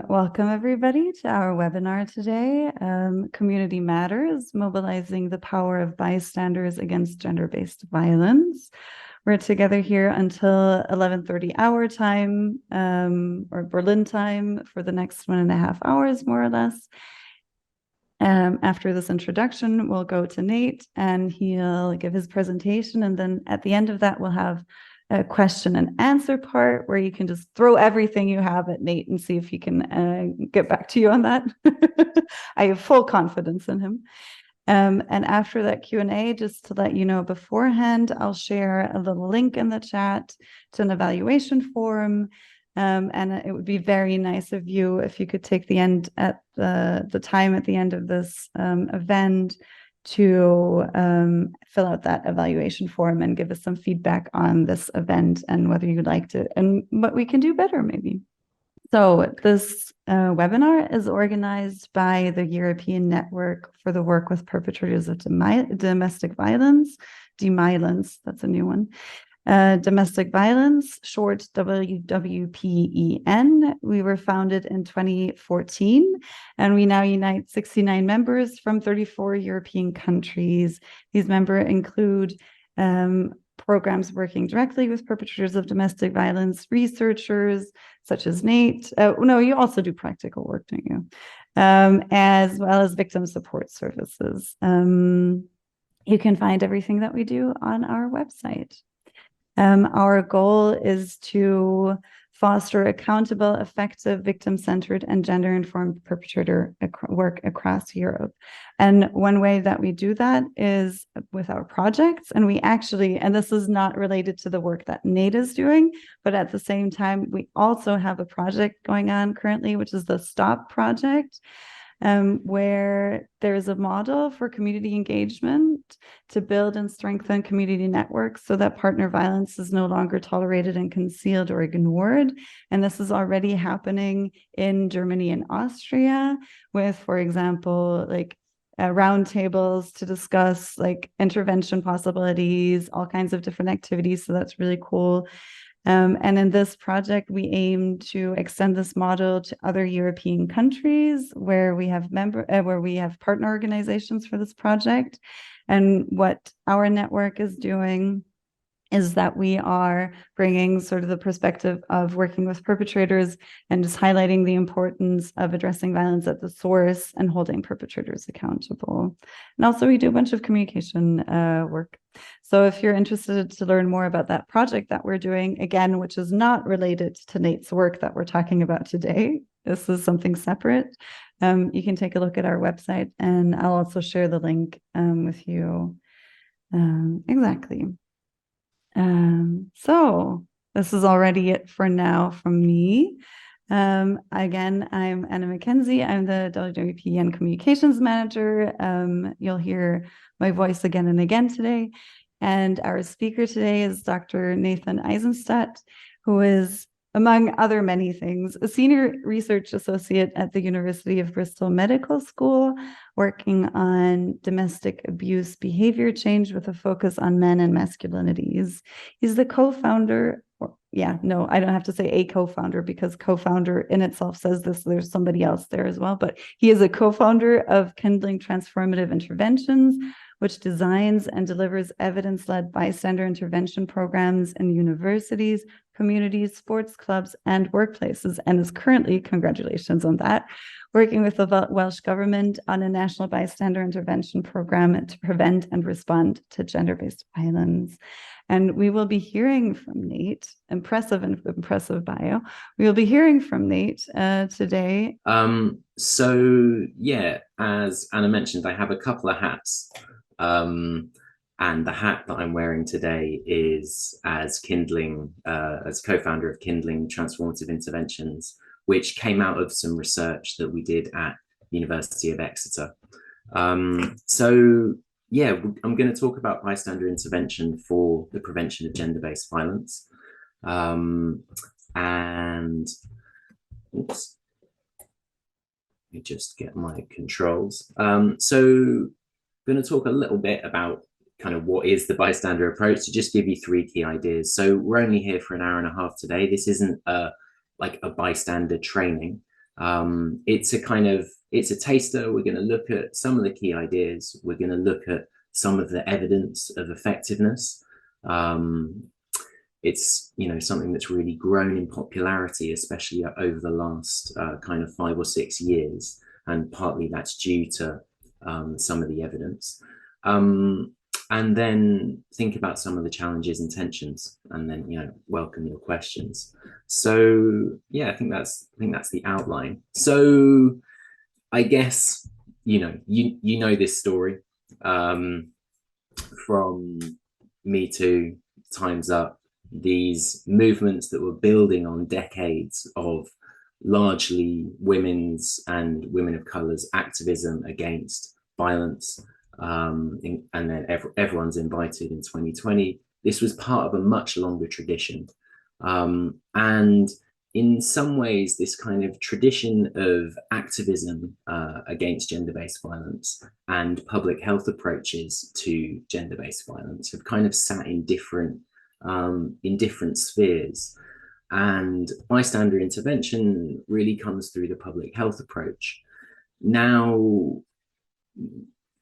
Welcome everybody to our webinar today, Community Matters, Mobilizing the Power of Bystanders Against Gender-Based Violence. We're together here until 11:30 our time, or Berlin time, for the next 1.5 hours, more or less. After this introduction, we'll go to Nate and he'll give his presentation. And then at the end of that, we'll have a question and answer part where you can just throw everything you have at Nate and see if he can get back to you on that. I have full confidence in him. And after that Q&A, just to let you know beforehand, I'll share a little link in the chat to an evaluation form. And it would be very nice of you if you could take the end at the time at the end of this event to fill out that evaluation form and give us some feedback on this event and whether you liked it and what we can do better maybe. So this webinar is organized by the European Network for the Work with Perpetrators of Domestic Violence, DMILANCE, that's a new one. Domestic Violence, short WWPEN. We were founded in 2014, and we now unite 69 members from 34 European countries. These members include programs working directly with perpetrators of domestic violence, researchers such as Nate. No, you also do practical work, don't you? As well as victim support services. You can find everything that we do on our website. Our goal is to foster accountable, effective, victim-centered, and gender-informed perpetrator work across Europe. And one way that we do that is with our projects. And we actually, and this is not related to the work that Nate is doing, but at the same time, we also have a project going on currently, which is the STOP project. Where there's a model for community engagement to build and strengthen community networks so that partner violence is no longer tolerated and concealed or ignored. And this is already happening in Germany and Austria with, for example, like roundtables to discuss like intervention possibilities, all kinds of different activities. So that's really cool. And in this project, we aim to extend this model to other European countries where we have partner organizations for this project. And what our network is doing is that we are bringing sort of the perspective of working with perpetrators and just highlighting the importance of addressing violence at the source and holding perpetrators accountable. And also we do a bunch of communication work. So if you're interested to learn more about that project that we're doing, again, which is not related to Nate's work that we're talking about today, this is something separate, you can take a look at our website, and I'll also share the link with you. Exactly. So this is already it for now from me. Again, I'm Anna McKenzie. I'm the WWP Communications Manager. You'll hear my voice again and again today. And our speaker today is Dr. Nathan Eisenstadt, who is, among other many things, a senior research associate at the University of Bristol Medical School, working on domestic abuse behavior change with a focus on men and masculinities. He's the co-founder, I don't have to say a co-founder because co-founder in itself says this, there's somebody else there as well, but he is a co-founder of Kindling Transformative Interventions, which designs and delivers evidence-led bystander intervention programs in universities, communities, sports clubs, and workplaces, and is currently, congratulations on that, working with the Welsh Government on a national bystander intervention program to prevent and respond to gender-based violence. And we will be hearing from Nate, impressive bio. We will be hearing from Nate today. So yeah, as Anna mentioned, I have a couple of hats. And the hat that I'm wearing today is as co-founder of Kindling Transformative Interventions, which came out of some research that we did at University of Exeter. So yeah, I'm going to talk about bystander intervention for the prevention of gender-based violence. And oops, let me just get my controls. So going to talk a little bit about kind of what is the bystander approach, to just give you 3 key ideas. So we're only here for an hour and a half today. This isn't like a bystander training. It's a taster. We're going to look at some of the key ideas. We're going to look at some of the evidence of effectiveness. It's something that's really grown in popularity, especially over the last kind of 5 or 6 years, and partly that's due to some of the evidence. And then think about some of the challenges and tensions, and then welcome your questions. So yeah, I think that's the outline. So I guess you know this story from Me Too, Time's Up, these movements that were building on decades of largely women's and women of color's activism against violence. And then everyone's invited in 2020. This was part of a much longer tradition. And in some ways, this kind of tradition of activism against gender-based violence and public health approaches to gender-based violence have kind of sat in different spheres. And bystander intervention really comes through the public health approach. Now,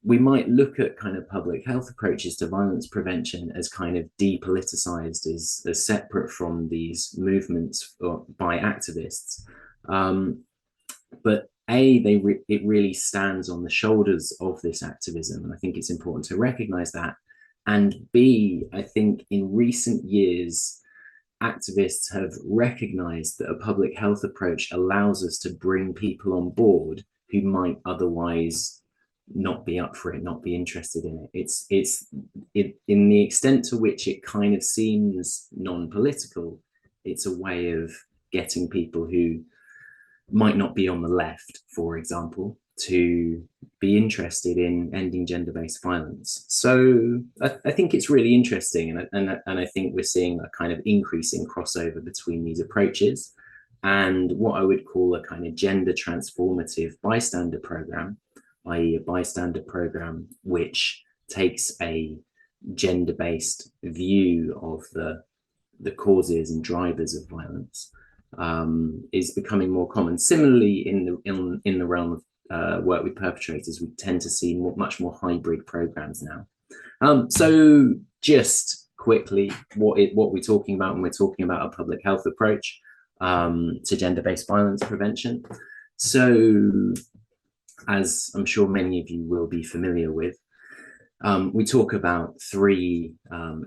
we might look at kind of public health approaches to violence prevention as kind of depoliticized, as separate from these movements by activists. But it really stands on the shoulders of this activism. And I think it's important to recognize that. And B, I think in recent years, activists have recognized that a public health approach allows us to bring people on board who might otherwise not be up for it, not be interested in it. It's in the extent to which it kind of seems non-political, it's a way of getting people who might not be on the left, for example, to be interested in ending gender-based violence. So I think it's really interesting, and I think we're seeing a kind of increasing crossover between these approaches and what I would call a kind of gender transformative bystander program, i.e. a bystander program which takes a gender-based view of the causes and drivers of violence, is becoming more common. Similarly, in the realm of work with perpetrators, we tend to see much more hybrid programs now. So just quickly, what we're talking about when we're talking about a public health approach to gender-based violence prevention. So, as I'm sure many of you will be familiar with, we talk about 3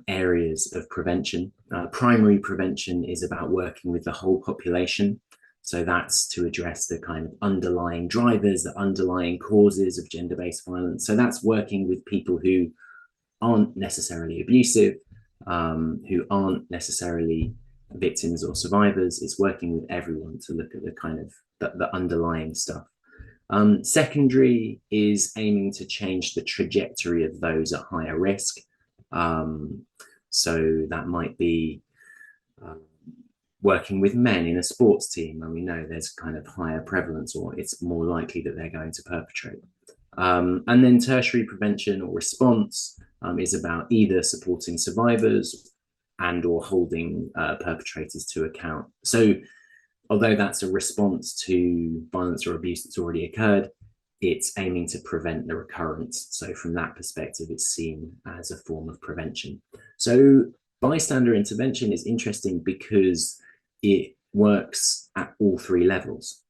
areas of prevention. Primary prevention is about working with the whole population. So that's to address the kind of underlying drivers, the underlying causes of gender-based violence. So that's working with people who aren't necessarily abusive, who aren't necessarily victims or survivors. It's working with everyone to look at the kind of the underlying stuff. Secondary is aiming to change the trajectory of those at higher risk. So that might be working with men in a sports team, and we know there's kind of higher prevalence, or it's more likely that they're going to perpetrate. And then tertiary prevention or response is about either supporting survivors and or holding perpetrators to account. So although that's a response to violence or abuse that's already occurred, it's aiming to prevent the recurrence. So from that perspective, it's seen as a form of prevention. So bystander intervention is interesting because it works at all 3 levels.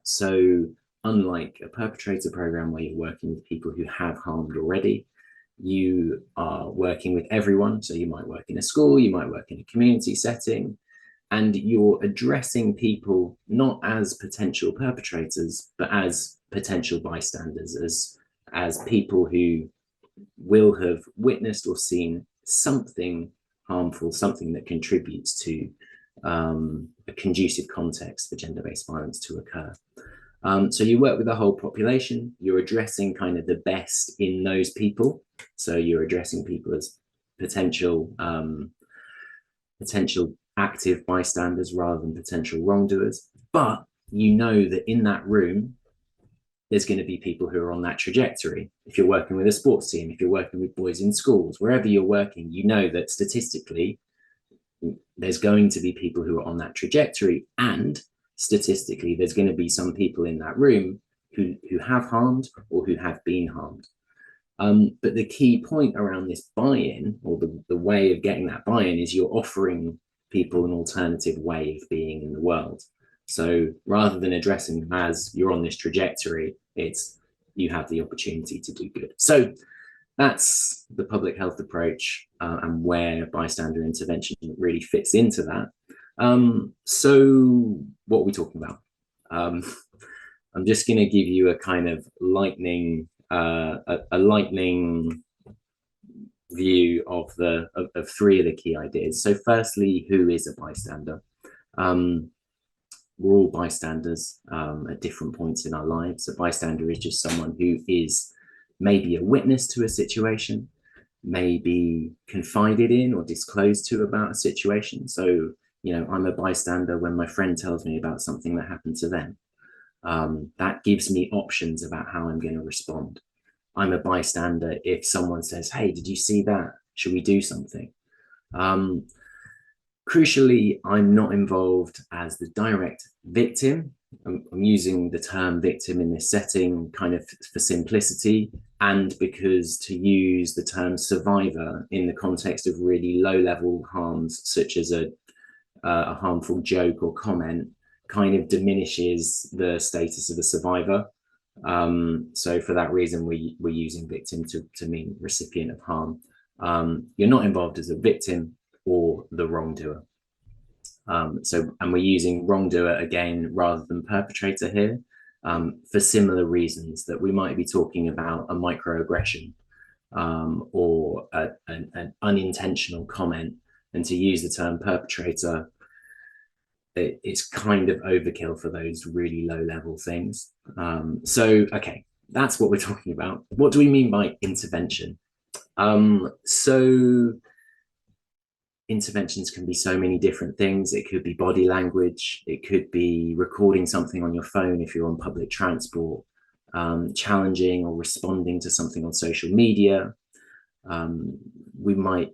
So unlike a perpetrator program where you're working with people who have harmed already, you are working with everyone. So you might work in a school, you might work in a community setting, and you're addressing people not as potential perpetrators, but as potential bystanders, as people who will have witnessed or seen something harmful, something that contributes to a conducive context for gender-based violence to occur. So you work with the whole population, you're addressing kind of the best in those people. So you're addressing people as potential active bystanders rather than potential wrongdoers. But you know that in that room, there's going to be people who are on that trajectory. If you're working with a sports team, if you're working with boys in schools, wherever you're working, you know that statistically, there's going to be people who are on that trajectory. And statistically, there's going to be some people in that room who have harmed or who have been harmed. But the key point around this buy-in, or the way of getting that buy-in, is you're offering people an alternative way of being in the world. So rather than addressing them as you're on this trajectory, it's you have the opportunity to do good. So that's the public health approach, and where bystander intervention really fits into that. So what are we talking about? I'm just going to give you a kind of lightning view of three of the key ideas. So firstly, who is a bystander? We're all bystanders at different points in our lives. A bystander is just someone who is maybe a witness to a situation, maybe confided in or disclosed to about a situation. So, you know, I'm a bystander when my friend tells me about something that happened to them. That gives me options about how I'm going to respond. I'm a bystander if someone says, hey, did you see that? Should we do something? Crucially, I'm not involved as the direct victim. I'm using the term victim in this setting kind of for simplicity, and because to use the term survivor in the context of really low-level harms, such as a harmful joke or comment, kind of diminishes the status of a survivor. So for that reason, we're using victim to mean recipient of harm. You're not involved as a victim or the wrongdoer. And we're using wrongdoer again rather than perpetrator here, for similar reasons, that we might be talking about a microaggression or an unintentional comment, and to use the term perpetrator, it's kind of overkill for those really low level things. So, okay, that's what we're talking about. What do we mean by intervention? So interventions can be so many different things. It could be body language. It could be recording something on your phone if you're on public transport, challenging or responding to something on social media. We might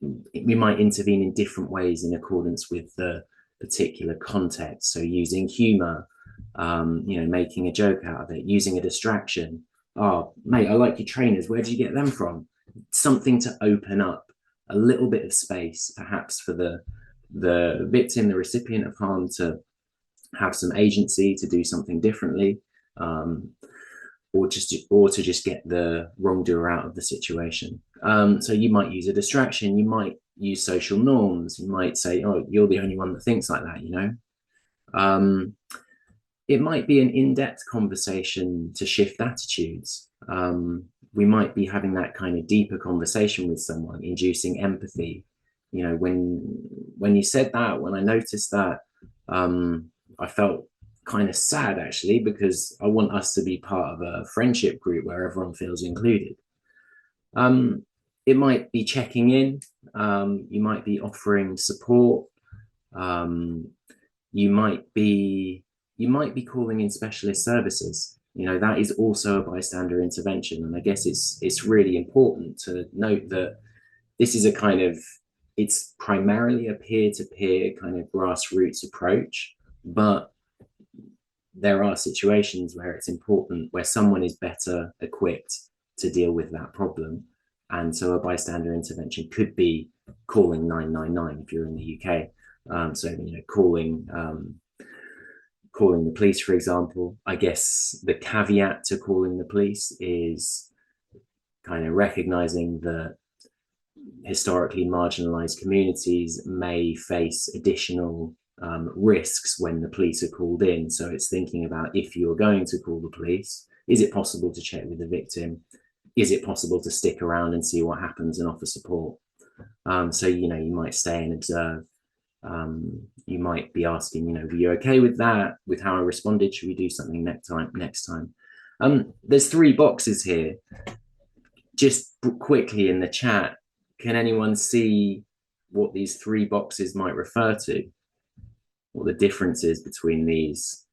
intervene in different ways in accordance with the particular context. So using humor, making a joke out of it, using a distraction. Oh, mate, I like your trainers. Where did you get them from? Something to open up a little bit of space, perhaps for the victim, the recipient of harm, to have some agency to do something differently, or to just get the wrongdoer out of the situation. So you might use a distraction. You might use social norms. You might say, "Oh, you're the only one that thinks like that," you know. It might be an in-depth conversation to shift attitudes. We might be having that kind of deeper conversation with someone, inducing empathy. You know, when you said that, when I noticed that, I felt kind of sad, actually, because I want us to be part of a friendship group where everyone feels included. It might be checking in. You might be offering support. You might be calling in specialist services. You know, that is also a bystander intervention. And I guess it's really important to note that this is it's primarily a peer-to-peer kind of grassroots approach, but there are situations where it's important, where someone is better equipped to deal with that problem. And so a bystander intervention could be calling 999 if you're in the UK. So, you know, calling the police, for example. I guess the caveat to calling the police is kind of recognizing that historically marginalized communities may face additional risks when the police are called in. So it's thinking about, if you're going to call the police, is it possible to check with the victim? Is it possible to stick around and see what happens and offer support? So, you know, you might stay and observe. You might be asking, you know, were you okay with that, with how I responded? Should we do something next time? There's 3 boxes here. Just quickly in the chat, can anyone see what these 3 boxes might refer to? What the difference is between these?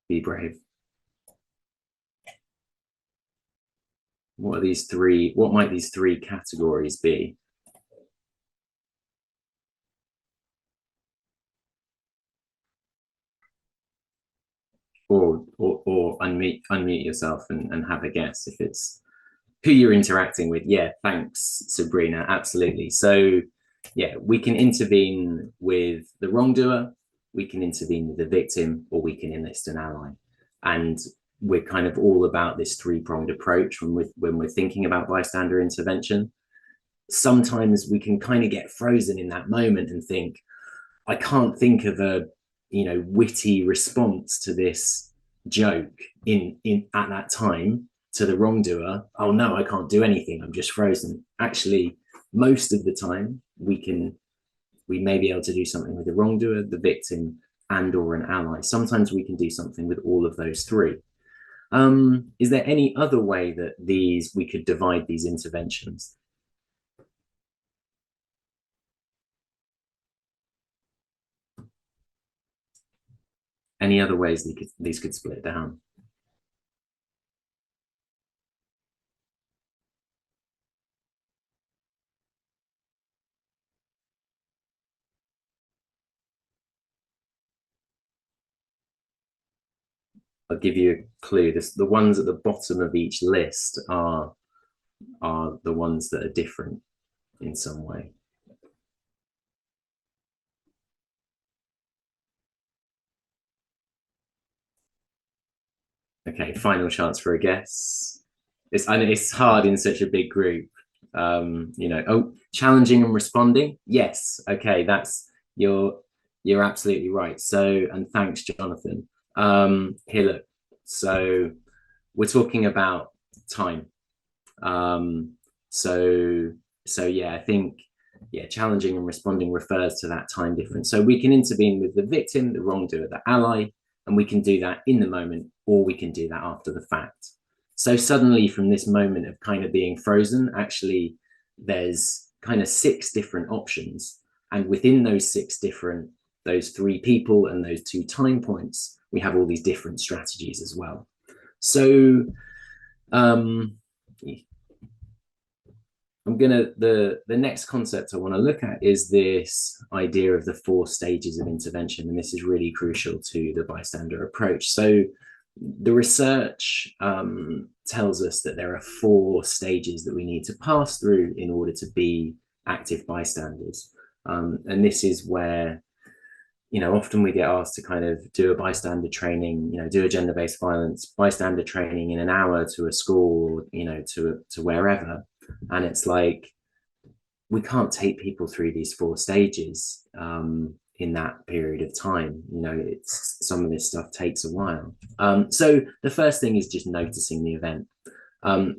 Be brave. what might these three categories be? Or unmute yourself and have a guess if it's who you're interacting with. Yeah, thanks, Sabrina. Absolutely. So yeah, we can intervene with the wrongdoer, we can intervene with the victim, or we can enlist an ally. And we're kind of all about this three-pronged approach when we're thinking about bystander intervention. Sometimes we can kind of get frozen in that moment and think, I can't think of a witty response to this joke in at that time to the wrongdoer. Oh no, I can't do anything, I'm just frozen. Actually, most of the time we may be able to do something with the wrongdoer, the victim, and or an ally. Sometimes we can do something with all of those three. Is there any other way that we could divide these interventions? Any other ways these could split down? I'll give you a clue. The ones at the bottom of each list are the ones that are different in some way. Okay, final chance for a guess. It's hard in such a big group. Oh, challenging and responding. Yes. Okay, you're absolutely right. So, and thanks, Jonathan. Here, look. So we're talking about time. So yeah, I think challenging and responding refers to that time difference. So we can intervene with the victim, the wrongdoer, the ally, and we can do that in the moment, or we can do that after the fact. So suddenly, from this moment of kind of being frozen, actually, there's kind of 6 different options, and within those those 3 people and those 2 time points, we have all these different strategies as well. So the next concept I want to look at is this idea of the 4 stages of intervention, and this is really crucial to the bystander approach. So the research tells us that there are 4 stages that we need to pass through in order to be active bystanders, and this is where often we get asked to kind of do a bystander training, do a gender-based violence bystander training in an hour to a school, to wherever. And it's like, we can't take people through these 4 stages in that period of time. Some of this stuff takes a while. So the first thing is just noticing the event.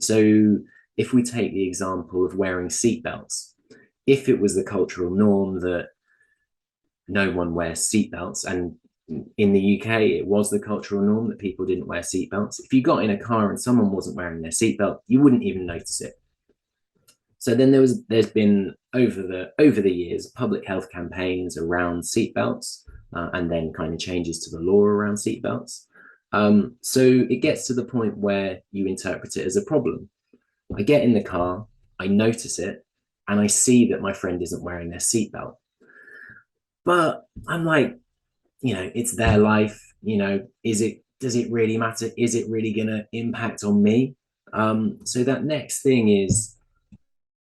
So if we take the example of wearing seatbelts, if it was the cultural norm that no one wears seatbelts, and in the UK it was the cultural norm that people didn't wear seatbelts, if you got in a car and someone wasn't wearing their seatbelt, you wouldn't even notice it. So then there's been over the years public health campaigns around seatbelts, and then kind of changes to the law around seatbelts. So it gets to the point where you interpret it as a problem. I get in the car, I notice it, and I see that my friend isn't wearing their seatbelt. But I'm like, it's their life. Does it really matter? Is it really going to impact on me? So that next thing is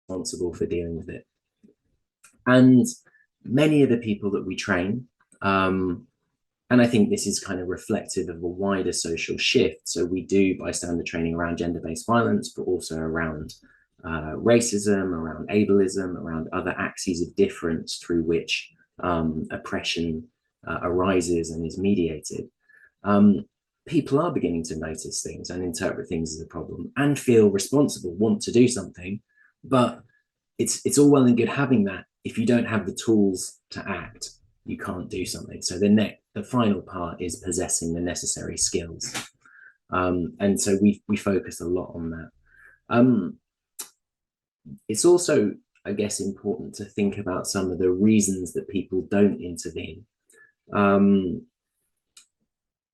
responsible for dealing with it. And many of the people that we train, and I think this is kind of reflective of a wider social shift. So we do bystander training around gender-based violence, but also around racism, around ableism, around other axes of difference through which oppression arises and is mediated. People are beginning to notice things and interpret things as a problem and feel responsible, want to do something, but it's all well and good having that. If you don't have the tools to act, you can't do something. So the final part is possessing the necessary skills, and so we focus a lot on that. It's also, I guess, important to think about some of the reasons that people don't intervene.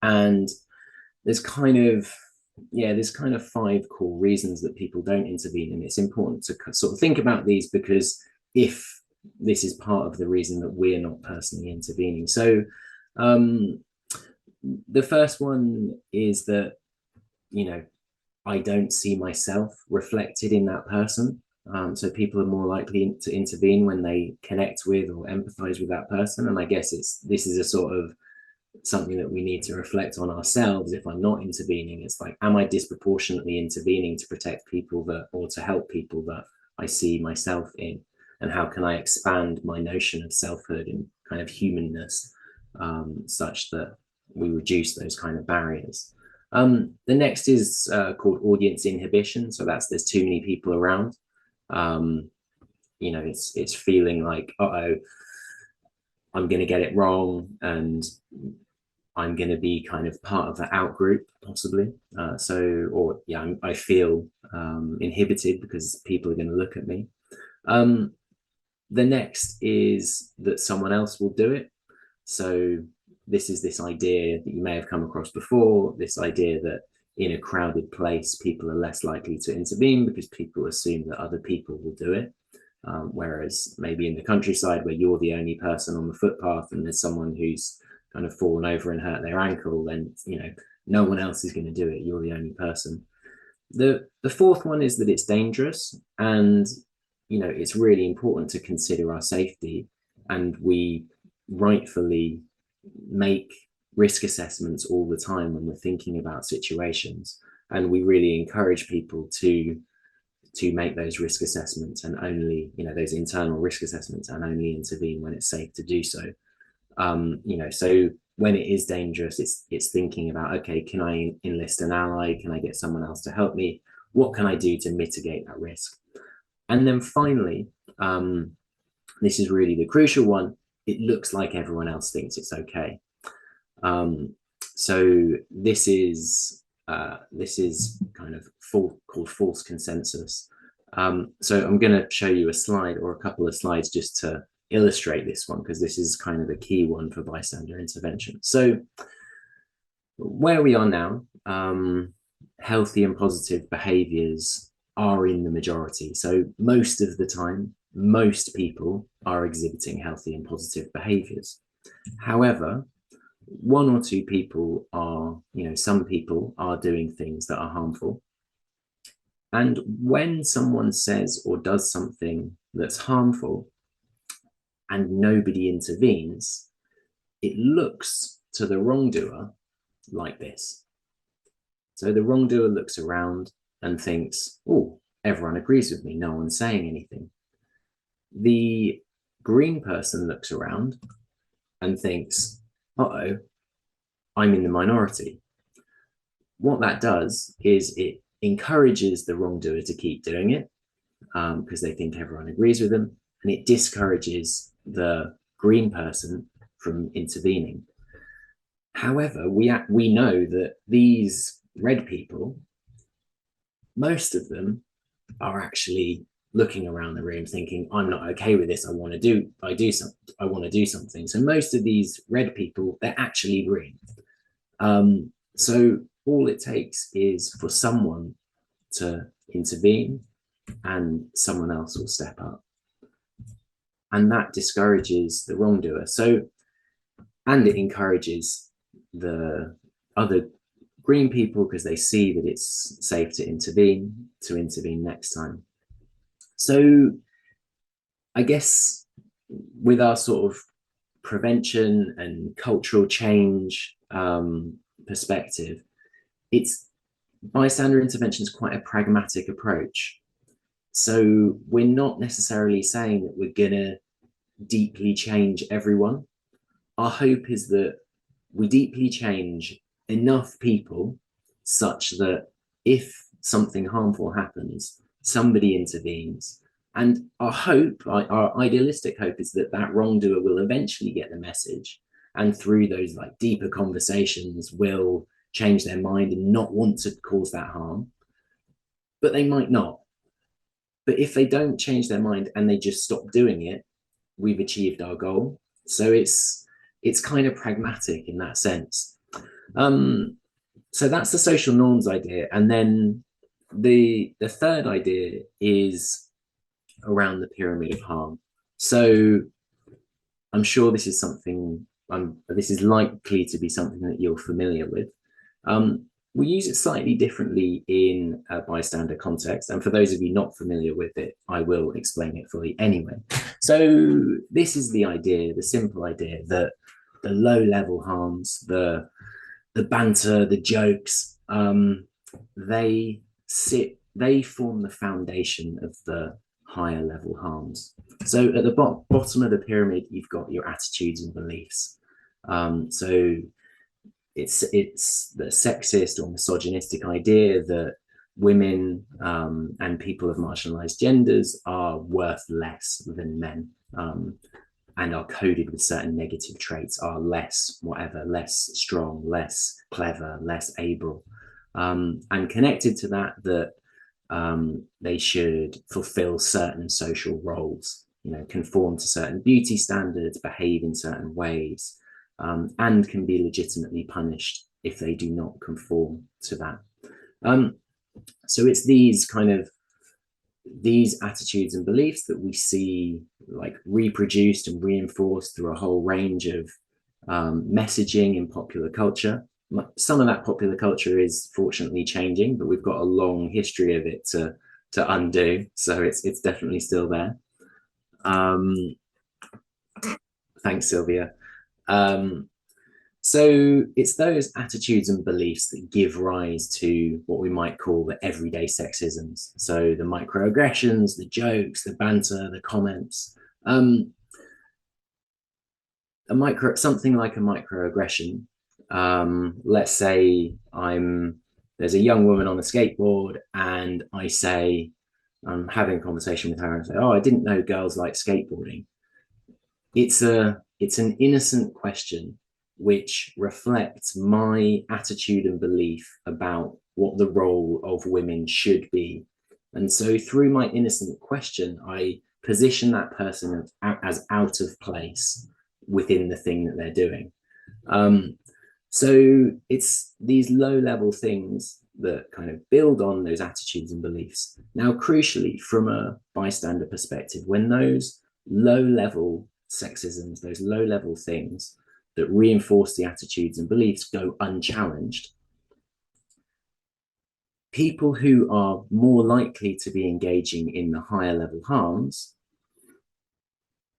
And there's kind of yeah, there's kind of 5 core reasons that people don't intervene, and it's important to sort of think about these, because if this is part of the reason that we're not personally intervening. So the first one is that, you know, I don't see myself reflected in that person. So people are more likely to intervene when they connect with or empathize with that person. And I guess this is a sort of something that we need to reflect on ourselves. If I'm not intervening, it's like, am I disproportionately intervening to protect people that, or to help people that I see myself in? And how can I expand my notion of selfhood and kind of humanness, such that we reduce those kind of barriers? The next is called audience inhibition. So that's, there's too many people around. You know, it's feeling like, uh-oh, I'm going to get it wrong, and I'm going to be kind of part of the out group, possibly. Or yeah, I feel inhibited because people are going to look at me. The next is that someone else will do it. So this is this idea that you may have come across before, this idea that in a crowded place, people are less likely to intervene because people assume that other people will do it. Whereas maybe in the countryside, where you're the only person on the footpath and there's someone who's kind of fallen over and hurt their ankle, then, you know, no one else is going to do it. You're the only person. The fourth one is that it's dangerous, and, you know, it's really important to consider our safety, and we rightfully make risk assessments all the time when we're thinking about situations, and we really encourage people to make those risk assessments, and only, you know, those internal risk assessments, and only intervene when it's safe to do so. You know, so when it is dangerous, it's thinking about, okay, can I enlist an ally? Can I get someone else to help me? What can I do to mitigate that risk? And then finally, this is really the crucial one. It looks like everyone else thinks it's okay. So this is kind of called false consensus. So I'm going to show you a slide, or a couple of slides, just to illustrate this one, because this is kind of a key one for bystander intervention. So where we are now, healthy and positive behaviors are in the majority. So most of the time, most people are exhibiting healthy and positive behaviors. However, 1 or 2 people are, you know, some people are doing things that are harmful. And when someone says or does something that's harmful and nobody intervenes, it looks to the wrongdoer like this. So the wrongdoer looks around and thinks, oh, everyone agrees with me, no one's saying anything. The green person looks around and thinks, uh-oh, I'm in the minority. What that does is it encourages the wrongdoer to keep doing it, because they think everyone agrees with them, and it discourages the green person from intervening. However, we know that these red people, most of them are actually looking around the room thinking, I'm not okay with this, I want to do something. So most of these red people, they're actually green. So all it takes is for someone to intervene, and someone else will step up, and that discourages the wrongdoer. So, and it encourages the other green people, because they see that it's safe to intervene next time. So I guess with our sort of prevention and cultural change perspective, it's bystander intervention is quite a pragmatic approach. So we're not necessarily saying that we're going to deeply change everyone. Our hope is that we deeply change enough people such that if something harmful happens, somebody intervenes. And our hope, our idealistic hope, is that that wrongdoer will eventually get the message, and through those like deeper conversations will change their mind and not want to cause that harm. But they might not. But if they don't change their mind and they just stop doing it, we've achieved our goal. So it's kind of pragmatic in that sense. So that's the social norms idea. And then the third idea is around the pyramid of harm. So I'm sure this is something, this is likely to be something that you're familiar with. We use it slightly differently in a bystander context. And for those of you not familiar with it, I will explain it fully anyway. So this is the idea, the simple idea that the low level harms, the banter, the jokes, they form the foundation of the higher level harms. So at the bottom of the pyramid, you've got your attitudes and beliefs. So it's the sexist or misogynistic idea that women and people of marginalized genders are worth less than men, and are coded with certain negative traits, are less whatever, less strong, less clever, less able, and connected to that they should fulfill certain social roles, conform to certain beauty standards, behave in certain ways, and can be legitimately punished if they do not conform to that. So it's these attitudes and beliefs that we see like reproduced and reinforced through a whole range of messaging in popular culture. Some of that popular culture is fortunately changing, but we've got a long history of it to undo. So it's definitely still there. Thanks, Sylvia. So it's those attitudes and beliefs that give rise to what we might call the everyday sexisms. So the microaggressions, the jokes, the banter, the comments. Something like a microaggression. Let's say there's a young woman on a skateboard, and I say, I'm having a conversation with her and say, "Oh, I didn't know girls like skateboarding." It's an innocent question which reflects my attitude and belief about what the role of women should be. And so through my innocent question, I position that person as out of place within the thing that they're doing. So it's these low-level things that kind of build on those attitudes and beliefs. Now, crucially, from a bystander perspective, when those low-level sexisms, those low-level things that reinforce the attitudes and beliefs go unchallenged, people who are more likely to be engaging in the higher level harms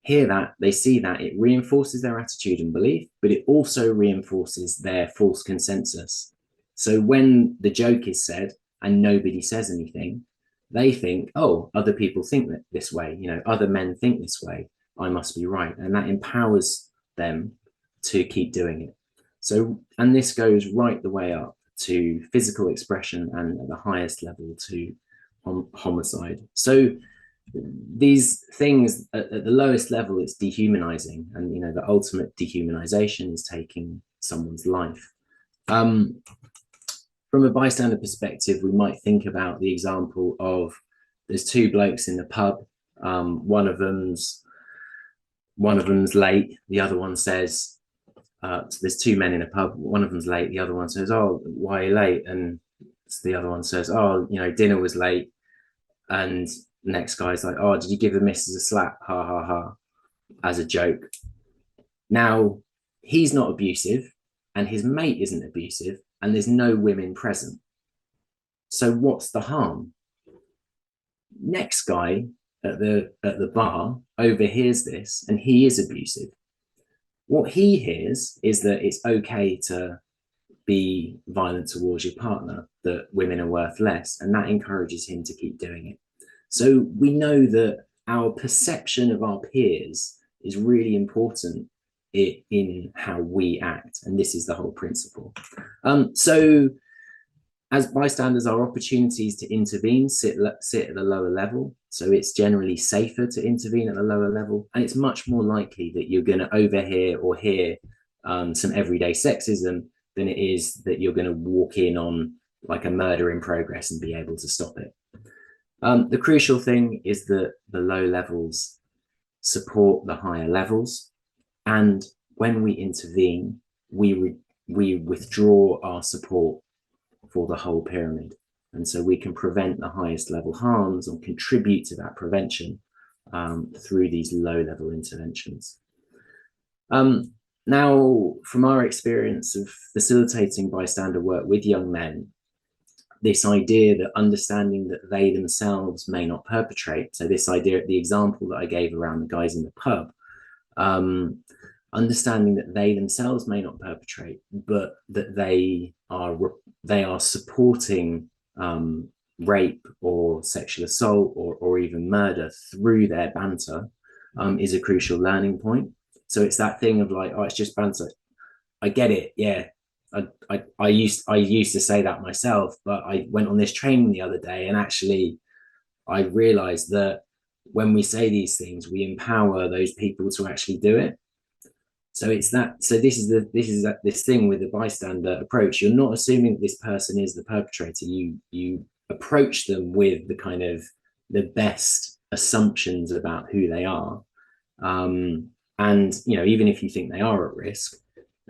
hear that, they see that, it reinforces their attitude and belief, but it also reinforces their false consensus. So when the joke is said and nobody says anything, they think, oh, other people think that this way, other men think this way, I must be right. And that empowers them to keep doing it. So, and this goes right the way up to physical expression and at the highest level to homicide. So these things at the lowest level, it's dehumanizing, and the ultimate dehumanization is taking someone's life. From a bystander perspective, we might think about the example of there's two blokes in the pub. One of them's late. The other one says, so there's two men in a pub. One of them's late. The other one says, "Oh, why are you late?" And the other one says, "Oh, dinner was late." And the next guy's like, "Oh, did you give the missus a slap? Ha ha ha," as a joke. Now, he's not abusive, and his mate isn't abusive, and there's no women present. So what's the harm? Next guy at the bar overhears this, and he is abusive. What he hears is that it's okay to be violent towards your partner, that women are worth less, and that encourages him to keep doing it. So we know that our perception of our peers is really important in how we act, and this is the whole principle. So as bystanders, our opportunities to intervene sit at a lower level. So it's generally safer to intervene at a lower level, and it's much more likely that you're going to overhear or hear some everyday sexism than it is that you're going to walk in on like a murder in progress and be able to stop it. The crucial thing is that the low levels support the higher levels, and when we intervene, we withdraw our support for the whole pyramid. And so we can prevent the highest level harms or contribute to that prevention through these low level interventions. Now, from our experience of facilitating bystander work with young men, this idea that understanding that they themselves may not perpetrate, so this idea, the example that I gave around the guys in the pub, understanding that they themselves may not perpetrate, but that they are supporting rape or sexual assault or even murder through their banter is a crucial learning point. So it's that thing of like, oh, it's just banter. I get it, yeah. I used to say that myself, but I went on this training the other day, and actually I realized that when we say these things, we empower those people to actually do it. So it's that. So this is this thing with the bystander approach. You're not assuming that this person is the perpetrator. You approach them with the kind of the best assumptions about who they are, and even if you think they are at risk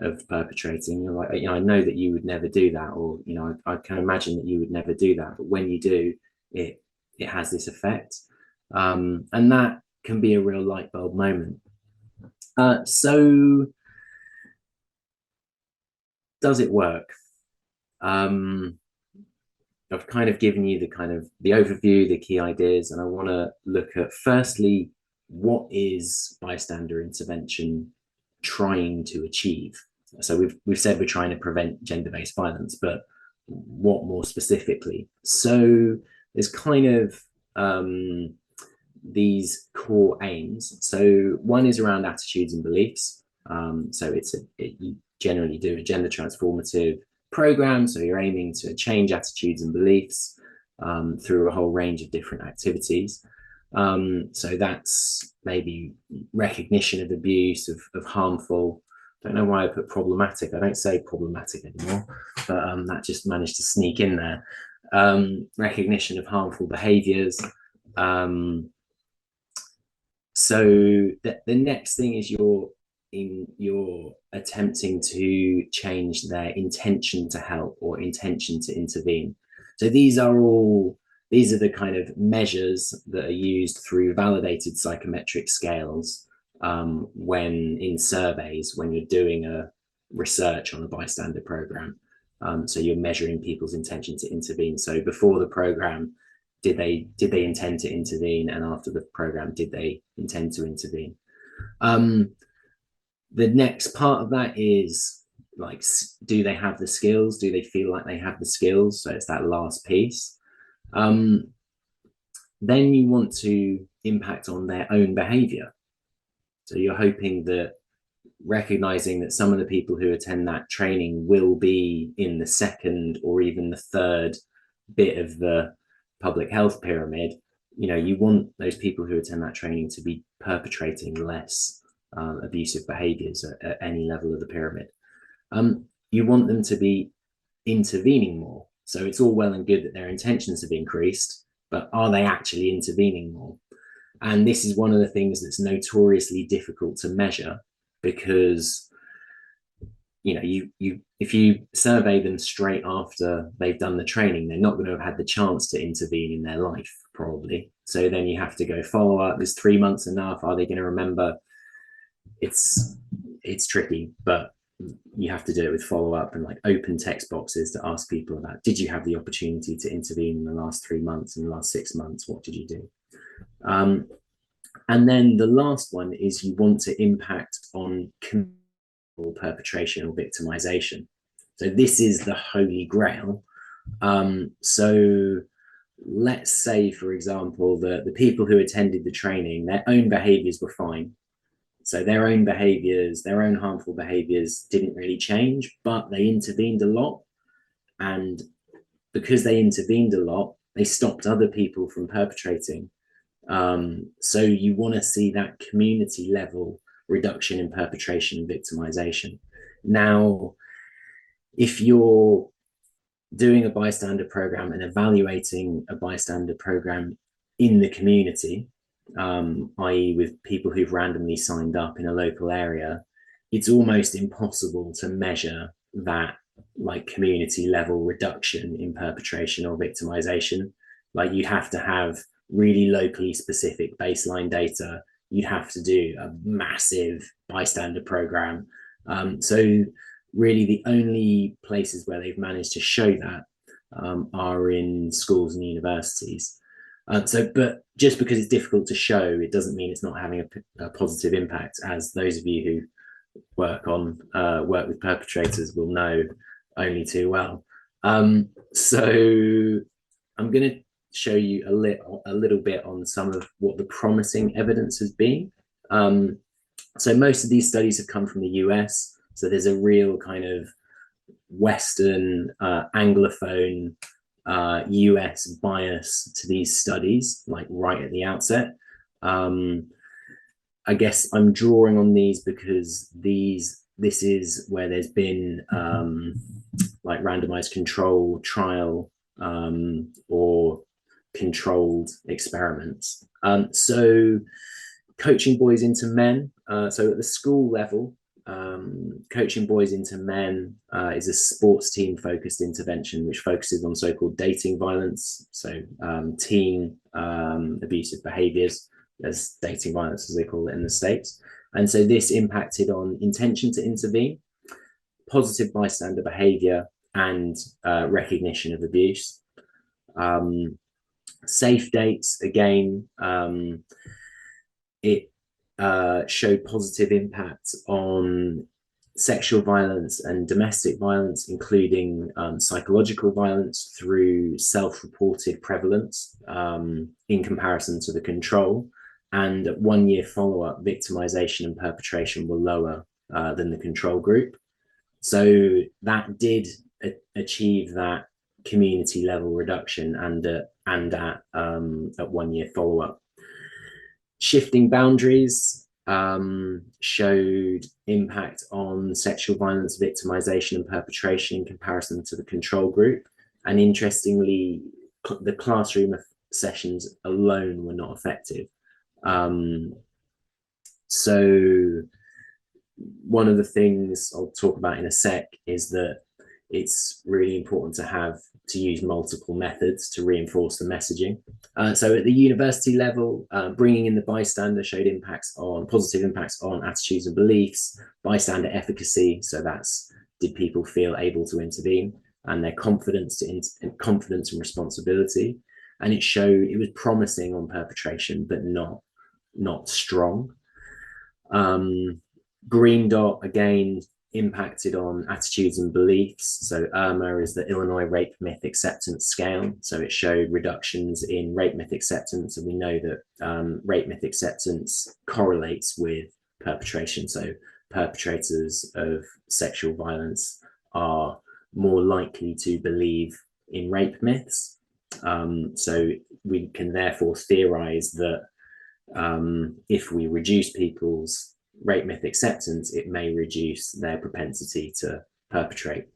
of perpetrating, you're like, I know that you would never do that, or I can imagine that you would never do that, but when you do, it has this effect, and that can be a real light bulb moment. So does it work? I've kind of given you the overview, the key ideas, and I want to look at, firstly, what is bystander intervention trying to achieve? So we've said we're trying to prevent gender-based violence, but what more specifically? So there's kind of these core aims. So one is around attitudes and beliefs. So you generally do a gender transformative program. So you're aiming to change attitudes and beliefs through a whole range of different activities. So that's maybe recognition of abuse, of harmful. Don't know why I put problematic. I don't say problematic anymore, but that just managed to sneak in there. Recognition of harmful behaviors. So the next thing is you're attempting to change their intention to help or intention to intervene. So these are the kind of measures that are used through validated psychometric scales when in surveys, when you're doing a research on a bystander program. So you're measuring people's intention to intervene. So before the program, did they intend to intervene? And after the program, did they intend to intervene? The next part of that is, like, do they have the skills? Do they feel like they have the skills? So it's that last piece. Then you want to impact on their own behavior. So you're hoping that, recognizing that some of the people who attend that training will be in the second or even the third bit of the public health pyramid, you want those people who attend that training to be perpetrating less abusive behaviors at any level of the pyramid. You want them to be intervening more. So it's all well and good that their intentions have increased, but are they actually intervening more? And this is one of the things that's notoriously difficult to measure, because if you survey them straight after they've done the training, they're not going to have had the chance to intervene in their life, probably. So then you have to go follow up. Is 3 months enough? Are they going to remember? It's tricky, but you have to do it with follow-up and like open text boxes to ask people about, did you have the opportunity to intervene in the last 3 months, in the last 6 months? What did you do? And then the last one is you want to impact on perpetration or victimization. So this is the holy grail. So let's say, for example, that the people who attended the training, their own behaviors were fine. So their own behaviors, their own harmful behaviors didn't really change, but they intervened a lot. And because they intervened a lot, they stopped other people from perpetrating. So you want to see that community level reduction in perpetration and victimization. Now, if you're doing a bystander program and evaluating a bystander program in the community, i.e. with people who've randomly signed up in a local area, it's almost impossible to measure that like community level reduction in perpetration or victimization. Like you'd have to have really locally specific baseline data. You'd have to do a massive bystander program. So really the only places where they've managed to show that are in schools and universities. But just because it's difficult to show, it doesn't mean it's not having a positive impact, as those of you who work with perpetrators will know only too well. So I'm going to show you a little bit on some of what the promising evidence has been. So most of these studies have come from the US. So there's a real kind of Western Anglophone US bias to these studies, like right at the outset. I guess I'm drawing on these because this is where there's been like randomized control trial or controlled experiments. So coaching boys into men. So at the school level, coaching boys into men is a sports team focused intervention which focuses on so-called dating violence, so teen abusive behaviors, as dating violence as they call it in the States. And so this impacted on intention to intervene, positive bystander behavior, and recognition of abuse. Safe dates, again, it showed positive impact on sexual violence and domestic violence, including psychological violence through self-reported prevalence in comparison to the control. And at 1 year follow-up, victimization and perpetration were lower than the control group. So that did achieve that community level reduction and at 1 year follow-up. Shifting boundaries showed impact on sexual violence, victimization, and perpetration in comparison to the control group. And interestingly, the classroom sessions alone were not effective. So one of the things I'll talk about in a sec is that it's really important to use multiple methods to reinforce the messaging. So at the university level, bringing in the bystander showed positive impacts on attitudes and beliefs, bystander efficacy. So that's, did people feel able to intervene, and their confidence and responsibility. And it was promising on perpetration, but not strong. Green dot, again, impacted on attitudes and beliefs. So IRMA is the Illinois Rape Myth Acceptance Scale. So it showed reductions in rape myth acceptance. And we know that rape myth acceptance correlates with perpetration. So perpetrators of sexual violence are more likely to believe in rape myths. So we can therefore theorize that if we reduce people's rape myth acceptance, it may reduce their propensity to perpetrate.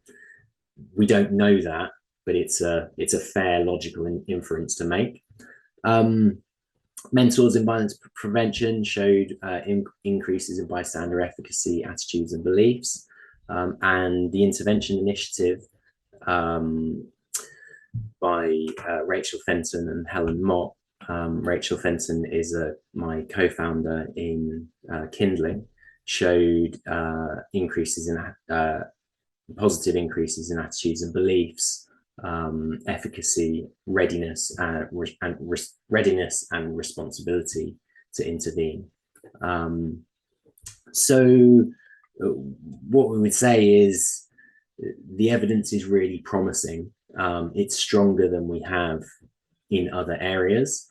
We don't know that, but it's a fair logical inference to make. Mentors in violence prevention showed increases in bystander efficacy, attitudes, and beliefs. And the intervention initiative by Rachel Fenton and Helen Mott. Rachel Fenton is my co-founder in Kindling, showed positive increases in attitudes and beliefs, efficacy, readiness and responsibility to intervene. So what we would say is the evidence is really promising. It's stronger than we have in other areas.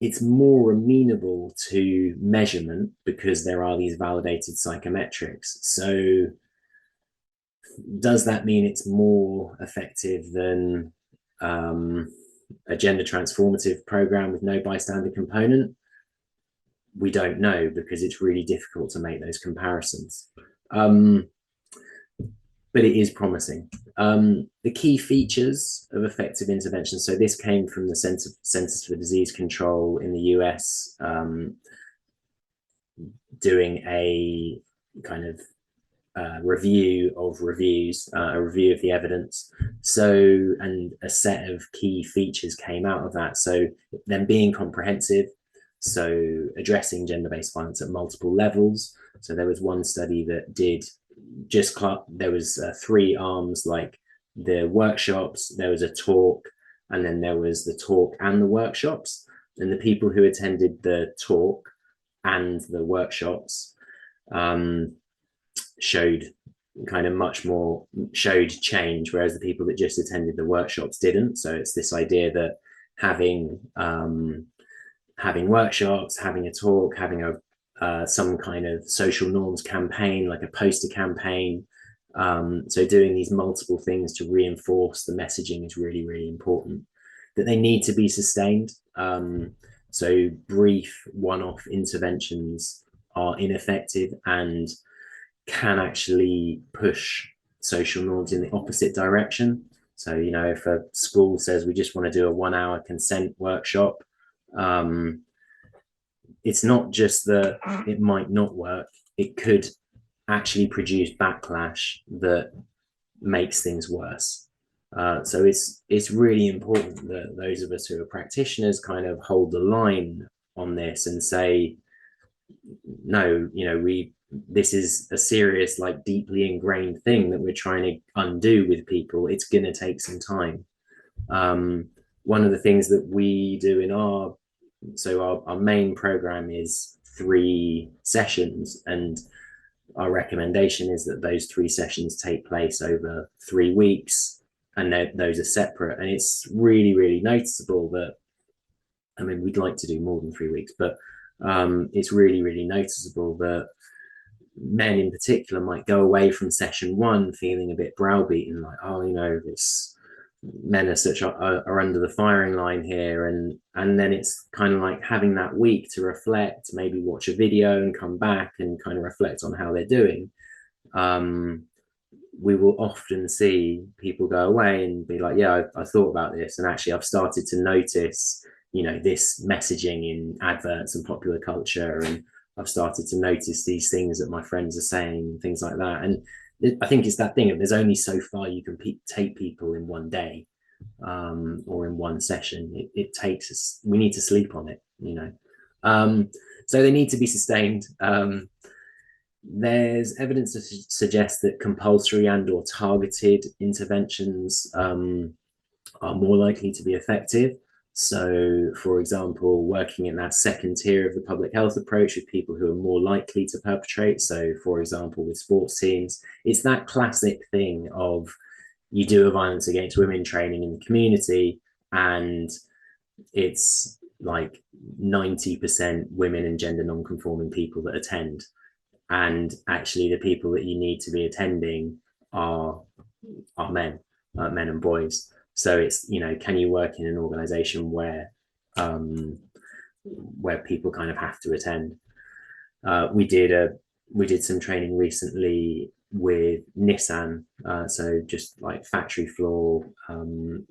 It's more amenable to measurement because there are these validated psychometrics. So does that mean it's more effective than a gender transformative program with no bystander component? We don't know, because it's really difficult to make those comparisons. But it is promising. The key features of effective intervention. So this came from the Centers for Disease Control in the US, doing a kind of review of reviews, a review of the evidence. So, and a set of key features came out of that. So, them being comprehensive, so addressing gender-based violence at multiple levels. So, there was one study that did just there was 3 arms, like the workshops, there was a talk, and then there was the talk and the workshops. And the people who attended the talk and the workshops showed kind of much more, showed change, whereas the people that just attended the workshops didn't. So it's this idea that having workshops, having a talk, having some kind of social norms campaign, like a poster campaign, so doing these multiple things to reinforce the messaging is really, really important. That they need to be sustained. So brief one-off interventions are ineffective and can actually push social norms in the opposite direction. So, you know, if a school says we just want to do a 1-hour consent workshop, it's not just that it might not work, it could actually produce backlash that makes things worse. So it's really important that those of us who are practitioners kind of hold the line on this and say, no, you know, this is a serious, like deeply ingrained thing that we're trying to undo with people. It's going to take some time. One of the things that we do in our main program is 3 sessions, and our recommendation is that those 3 sessions take place over 3 weeks, and those are separate. And it's really, really noticeable that, I mean, we'd like to do more than 3 weeks, but it's really, really noticeable that men in particular might go away from session 1 feeling a bit browbeaten, like, oh, you know, men are under the firing line here, and then it's kind of like having that week to reflect, maybe watch a video and come back and kind of reflect on how they're doing. We will often see people go away and be like, yeah, I thought about this, and actually I've started to notice, you know, this messaging in adverts and popular culture, and I've started to notice these things that my friends are saying, things like that. And I think it's that thing of there's only so far you can take people in one day, or in one session. It takes us, we need to sleep on it, you know. So they need to be sustained. There's evidence to suggest that compulsory and or targeted interventions are more likely to be effective. So, for example, working in that second tier of the public health approach with people who are more likely to perpetrate. So, for example, with sports teams, it's that classic thing of you do a violence against women training in the community, and it's like 90% women and gender non-conforming people that attend. And actually, the people that you need to be attending are men, men and boys. So it's, you know, can you work in an organization where people kind of have to attend? We did some training recently with Nissan, so just like factory floor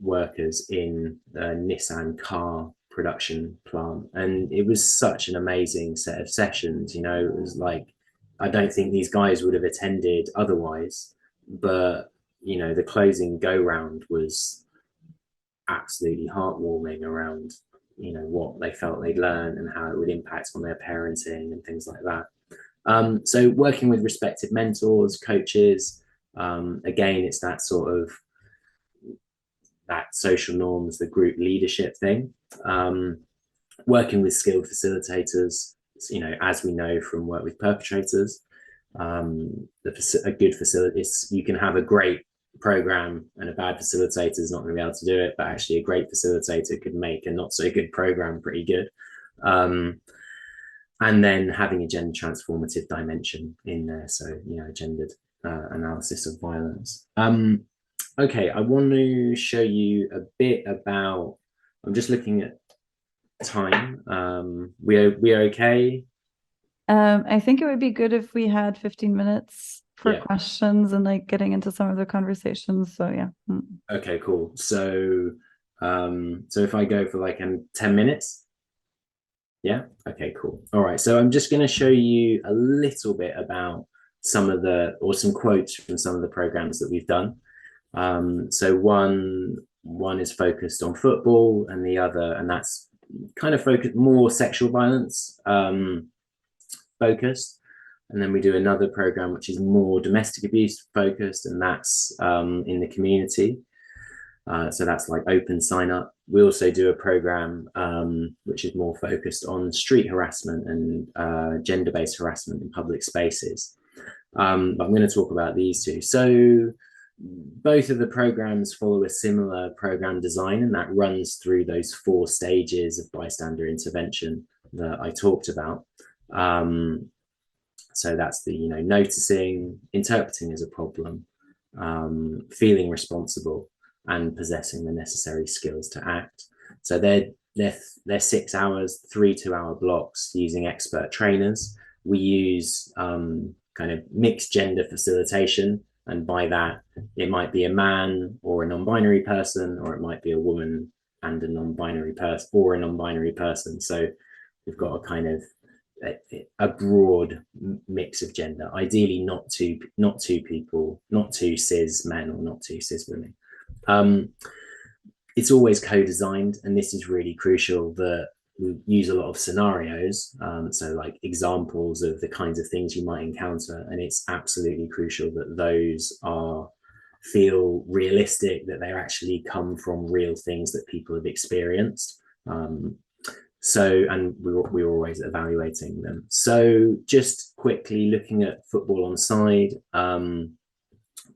workers in the Nissan car production plant, and it was such an amazing set of sessions. You know, it was like, I don't think these guys would have attended otherwise, but you know, the closing go round was absolutely heartwarming around, you know, what they felt they'd learned and how it would impact on their parenting and things like that. So working with respected mentors, coaches, again, it's that sort of that social norms, the group leadership thing. Working with skilled facilitators, you know, as we know from work with perpetrators, a good facility, you can have a great program and a bad facilitator is not going to be able to do it, but actually a great facilitator could make a not so good program pretty good. And then having a gender transformative dimension in there, so, you know, gendered analysis of violence. Okay, I want to show you a bit about, I'm just looking at time. We okay? I think it would be good if we had 15 minutes for questions and like getting into some of the conversations. So yeah. Okay, cool. So if I go for like 10 minutes. Yeah. Okay, cool. All right. So I'm just going to show you a little bit about some quotes from some of the programs that we've done. So one is focused on football, and the other, and that's kind of focused more sexual violence focused. And then we do another program which is more domestic abuse focused, and that's in the community. So that's like open sign up. We also do a program which is more focused on street harassment and gender-based harassment in public spaces. I'm going to talk about these two. So both of the programs follow a similar program design, and that runs through those 4 stages of bystander intervention that I talked about. So that's the, noticing, interpreting as a problem, feeling responsible, and possessing the necessary skills to act. So they're 6 hours, 3 2-hour blocks using expert trainers. We use kind of mixed gender facilitation, and by that it might be a man or a non-binary person, or it might be a woman and a non-binary person, or a non-binary person. So we've got a kind of a broad mix of gender, ideally not two people, not 2 cis men or not 2 cis women. It's always co-designed, and this is really crucial, that we use a lot of scenarios, so like examples of the kinds of things you might encounter, and it's absolutely crucial that those feel realistic, that they actually come from real things that people have experienced. And we're always evaluating them. So just quickly looking at football on side,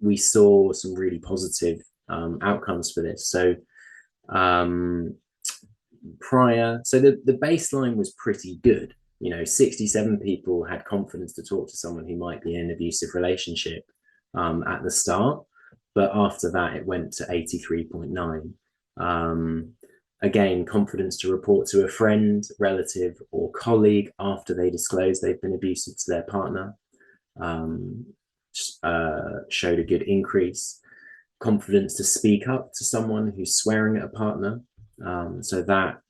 we saw some really positive outcomes for this. So the baseline was pretty good. 67 people had confidence to talk to someone who might be in an abusive relationship at the start, but after that it went to 83.9. Again, confidence to report to a friend, relative, or colleague after they disclose they've been abusive to their partner showed a good increase. Confidence to speak up to someone who's swearing at a partner. So that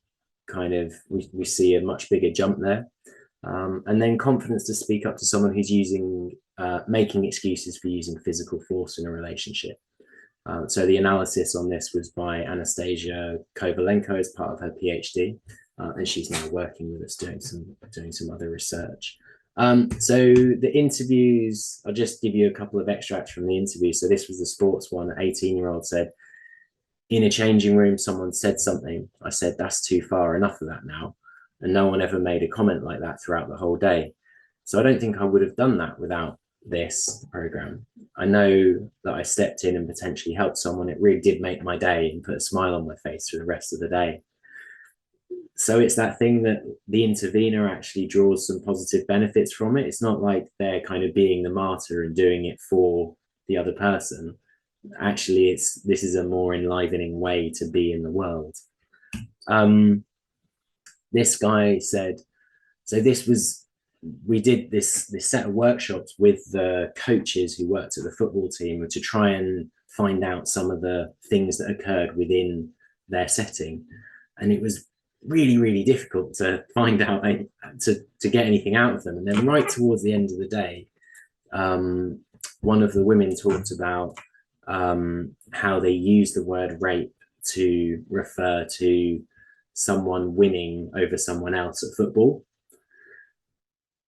kind of, we see a much bigger jump there. And then confidence to speak up to someone who's making excuses for using physical force in a relationship. So the analysis on this was by Anastasia Kovalenko as part of her PhD, and she's now working with us doing some other research. So the interviews, I'll just give you a couple of extracts from the interview. So this was the sports one. An 18-year-old said, "In a changing room, someone said something. I said, that's too far, enough of that now. And no one ever made a comment like that throughout the whole day. So I don't think I would have done that without this program. I know that I stepped in and potentially helped someone. It really did make my day and put a smile on my face for the rest of the day." So it's that thing that the intervener actually draws some positive benefits from it. It's not like they're kind of being the martyr and doing it for the other person. Actually, this is a more enlivening way to be in the world. This guy said, so we did this set of workshops with the coaches who worked at the football team to try and find out some of the things that occurred within their setting. And it was really, really difficult to find out, to get anything out of them. And then right towards the end of the day, one of the women talked about how they use the word rape to refer to someone winning over someone else at football.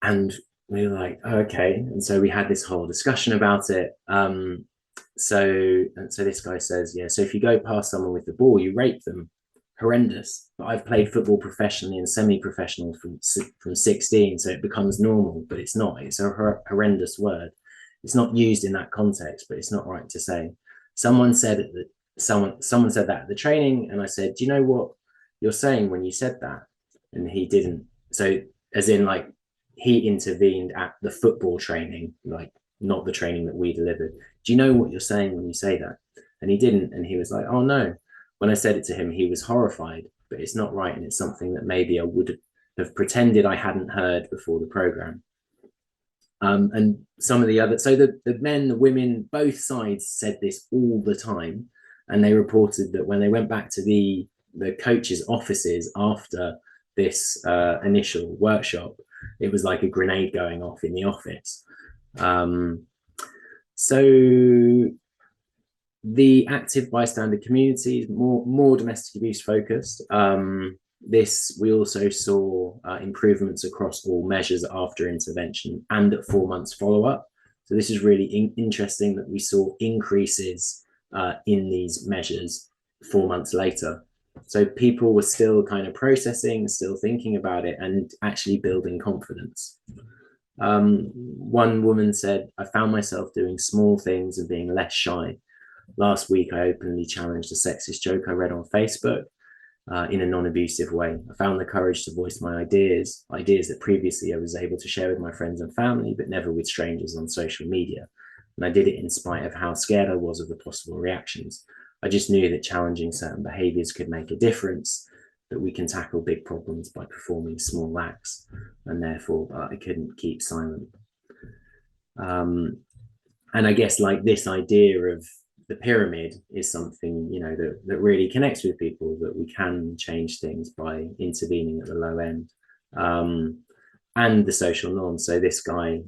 And we were like, oh, okay. And so we had this whole discussion about it. So this guy says, yeah, so if you go past someone with the ball, you rape them. Horrendous. But I've played football professionally and semi-professional from 16, so it becomes normal, but it's not. It's a horrendous word. It's not used in that context, but it's not right to say. Someone said that at the training, and I said, do you know what you're saying when you said that? And he didn't. So as in, like, he intervened at the football training, like not the training that we delivered. Do you know what you're saying when you say that? And he didn't. And he was like, oh no. When I said it to him, he was horrified, but it's not right. And it's something that maybe I would have pretended I hadn't heard before the program. And some of the other, so the men, the women, both sides said this all the time. And they reported that when they went back to the coaches' offices after this initial workshop, it was like a grenade going off in the office. So the active bystander community is more domestic abuse focused. This we also saw improvements across all measures after intervention and at 4 months follow-up. So this is really interesting that we saw increases in these measures 4 months later. So people were still kind of processing, still thinking about it, and actually building confidence. One woman said, "I found myself doing small things and being less shy. Last week, I openly challenged a sexist joke I read on Facebook in a non-abusive way. I found the courage to voice my ideas that previously I was able to share with my friends and family, but never with strangers on social media. And I did it in spite of how scared I was of the possible reactions. I just knew that challenging certain behaviors could make a difference, that we can tackle big problems by performing small acts, and therefore I couldn't keep silent." And I guess like this idea of the pyramid is something, you know, that really connects with people, that we can change things by intervening at the low end. And the social norms. So this guy,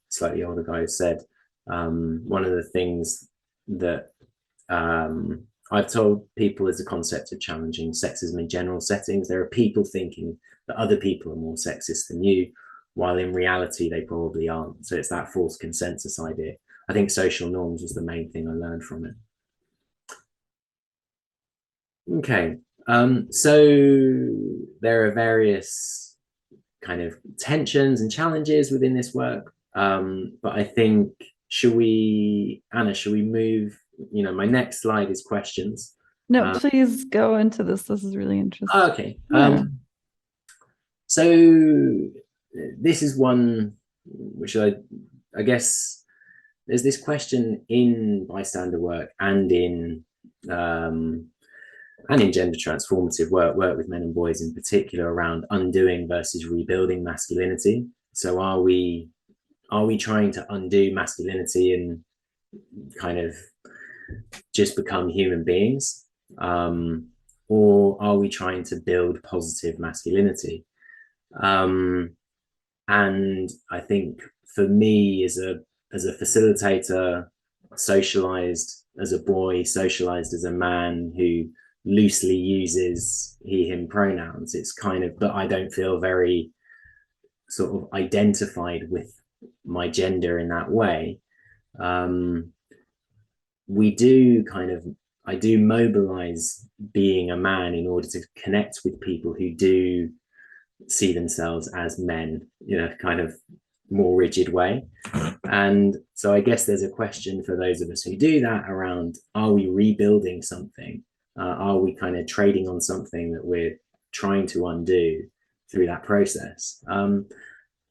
slightly older guy, said one of the things that I've told people is the concept of challenging sexism in general settings. There are people thinking that other people are more sexist than you, while in reality they probably aren't. So it's that false consensus idea. I think social norms was the main thing I learned from it. Okay, so there are various kind of tensions and challenges within this work, but I think Anna, should we move? You know, my next slide is questions. No, please go into this. This is really interesting. Okay. Yeah. So this is one which I guess there's this question in bystander work and in gender transformative work with men and boys in particular, around undoing versus rebuilding masculinity. So are we trying to undo masculinity and kind of just become human beings, or are we trying to build positive masculinity? And I think for me, as a facilitator, socialized as a boy, socialized as a man who loosely uses he him pronouns, it's kind of, but I don't feel very sort of identified with my gender in that way. I do mobilize being a man in order to connect with people who do see themselves as men in a kind of more rigid way. And so I guess there's a question for those of us who do that around, are we rebuilding something? Are we kind of trading on something that we're trying to undo through that process?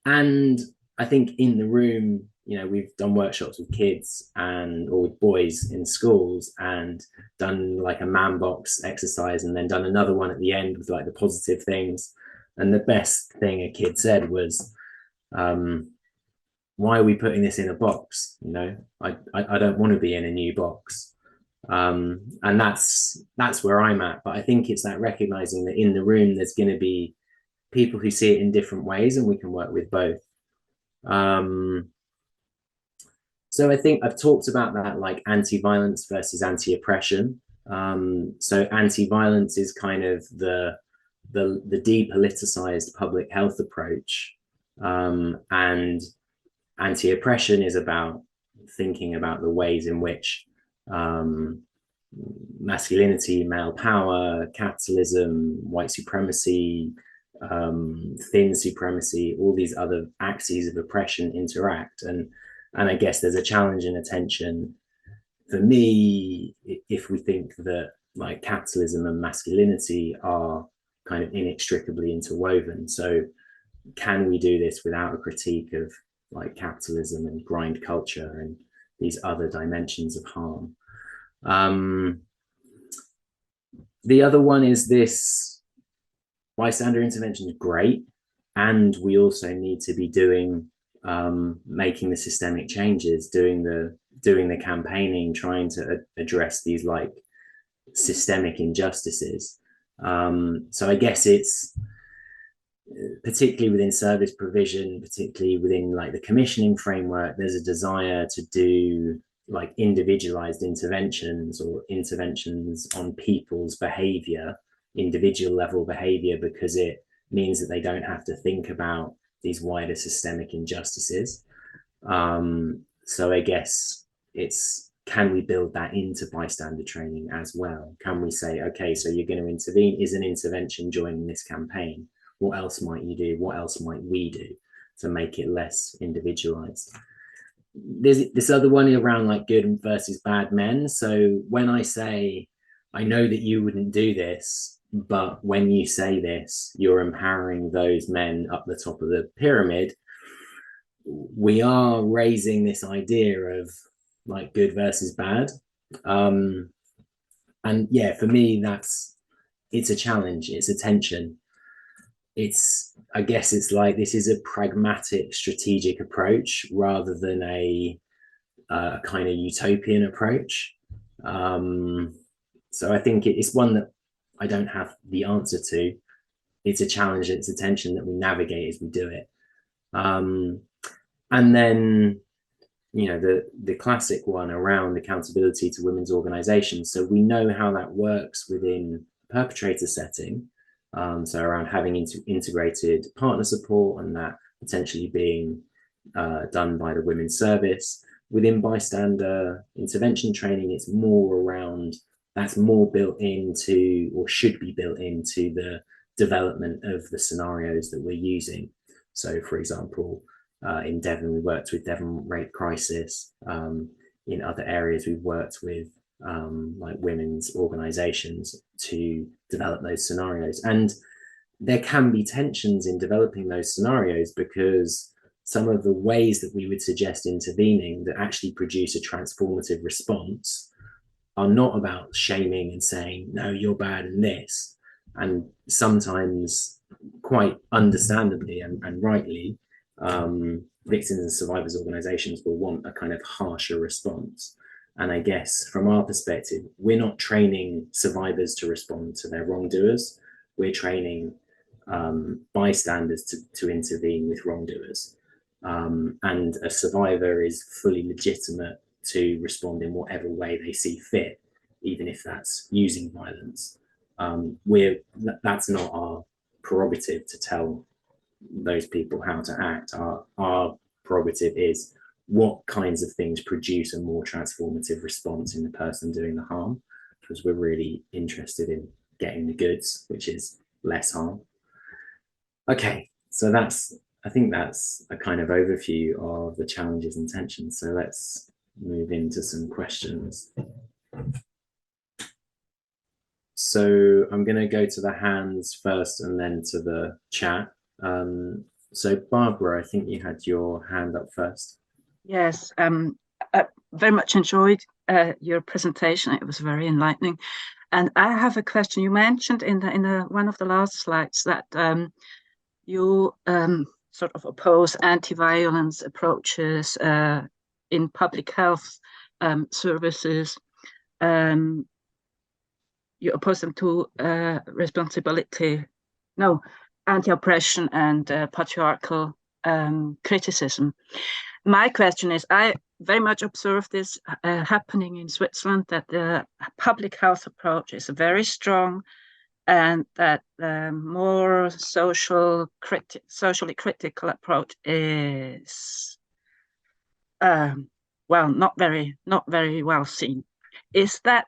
And I think in the room, you know, we've done workshops with kids or with boys in schools, and done like a man box exercise, and then done another one at the end with like the positive things. And the best thing a kid said was, why are we putting this in a box? You know, I don't want to be in a new box. And that's where I'm at. But I think it's that recognizing that in the room there's going to be people who see it in different ways, and we can work with both. So I think I've talked about that, like anti-violence versus anti-oppression. So anti-violence is kind of the depoliticized public health approach, and anti-oppression is about thinking about the ways in which masculinity, male power, capitalism, white supremacy, thin supremacy, all these other axes of oppression interact. And I guess there's a challenge and a tension for me if we think that like capitalism and masculinity are kind of inextricably interwoven. So can we do this without a critique of like capitalism and grind culture and these other dimensions of harm? The other one is this: bystander intervention is great, and we also need to be doing making the systemic changes, doing the campaigning, trying to address these like systemic injustices. So I guess particularly within service provision, particularly within like the commissioning framework, there's a desire to do like individualized interventions or interventions on people's behavior, individual level behavior, because it means that they don't have to think about these wider systemic injustices. So I guess it's, can we build that into bystander training as well? Can we say, okay, so you're going to intervene, is an intervention joining this campaign? What else might you do? What else might we do to make it less individualized? There's this other one around like good versus bad men. So when I say, I know that you wouldn't do this, but when you say this, you're empowering those men up the top of the pyramid. We are raising this idea of like good versus bad. And yeah, for me, it's a challenge, it's a tension. I guess it's like, this is a pragmatic, strategic approach rather than a kind of utopian approach. So I think it's one that I don't have the answer to. It's a challenge, it's a tension that we navigate as we do it. And then, you know, the classic one around accountability to women's organizations. So we know how that works within perpetrator setting. So around having integrated partner support and that potentially being done by the women's service. Within bystander intervention training, it's more around, that's more built into, or should be built into, the development of the scenarios that we're using. So for example, in Devon, we worked with Devon Rape Crisis. In other areas, we've worked with like women's organizations to develop those scenarios. And there can be tensions in developing those scenarios, because some of the ways that we would suggest intervening that actually produce a transformative response are not about shaming and saying, no, you're bad in this. And sometimes, quite understandably and rightly, victims and survivors organizations will want a kind of harsher response. And I guess from our perspective, we're not training survivors to respond to their wrongdoers. We're training bystanders to intervene with wrongdoers. And a survivor is fully legitimate to respond in whatever way they see fit, even if that's using violence. That's not our prerogative to tell those people how to act. Our prerogative is what kinds of things produce a more transformative response in the person doing the harm, because we're really interested in getting the goods, which is less harm. Okay, so I think that's a kind of overview of the challenges and tensions. So let's move into some questions. So I'm going to go to the hands first and then to the chat. So Barbara, I think you had your hand up first. Yes, I very much enjoyed your presentation. It was very enlightening. And I have a question. You mentioned in one of the last slides that you sort of oppose anti-violence approaches in public health services. You oppose them to anti-oppression and patriarchal criticism. My question is, I very much observe this happening in Switzerland, that the public health approach is very strong, and that the more socially critical approach is not very well seen. Is that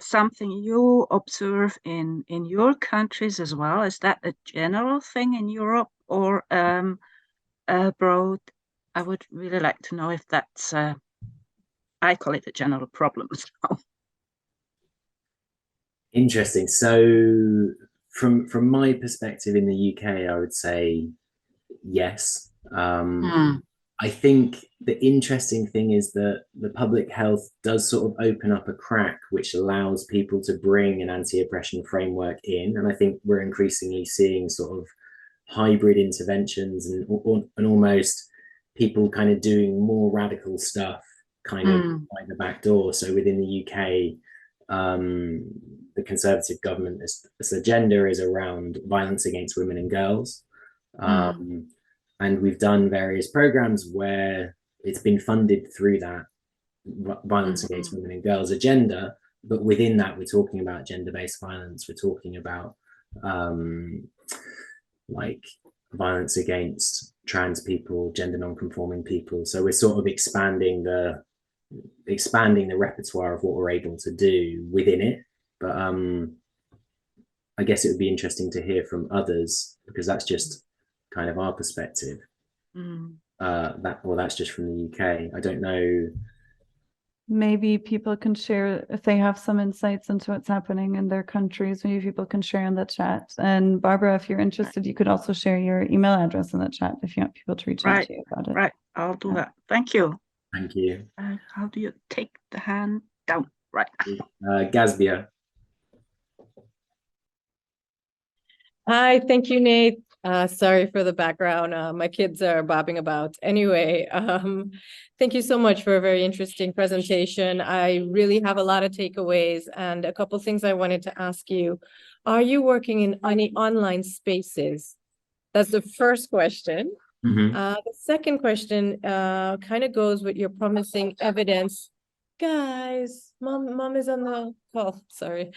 something you observe in your countries as well? Is that a general thing in Europe or abroad? I would really like to know if that's, I call it a general problem. So. Interesting. So from my perspective in the UK, I would say yes. I think the interesting thing is that the public health does sort of open up a crack which allows people to bring an anti-oppression framework in. And I think we're increasingly seeing sort of hybrid interventions and almost people kind of doing more radical stuff kind of by the back door. So within the UK, the Conservative government's agenda is around violence against women and girls. And we've done various programs where it's been funded through that violence against women and girls agenda, but within that we're talking about gender-based violence, we're talking about like violence against trans people, gender non-conforming people. So we're sort of expanding the repertoire of what we're able to do within it. But I guess it would be interesting to hear from others, because that's just kind of our perspective. That's just from the UK. I don't know. Maybe people can share if they have some insights into what's happening in their countries. Maybe people can share in the chat. And Barbara, if you're interested, you could also share your email address in the chat if you want people to reach out to you about it. Right, I'll do that. Thank you. Thank you. How do you take the hand down? Right. Gazbia. Hi, thank you, Nate. Sorry for the background. My kids are bobbing about. Anyway, thank you so much for a very interesting presentation. I really have a lot of takeaways and a couple things I wanted to ask you. Are you working in any online spaces? That's the first question. The second question kind of goes with your promising evidence. Guys, mom is on the call, sorry.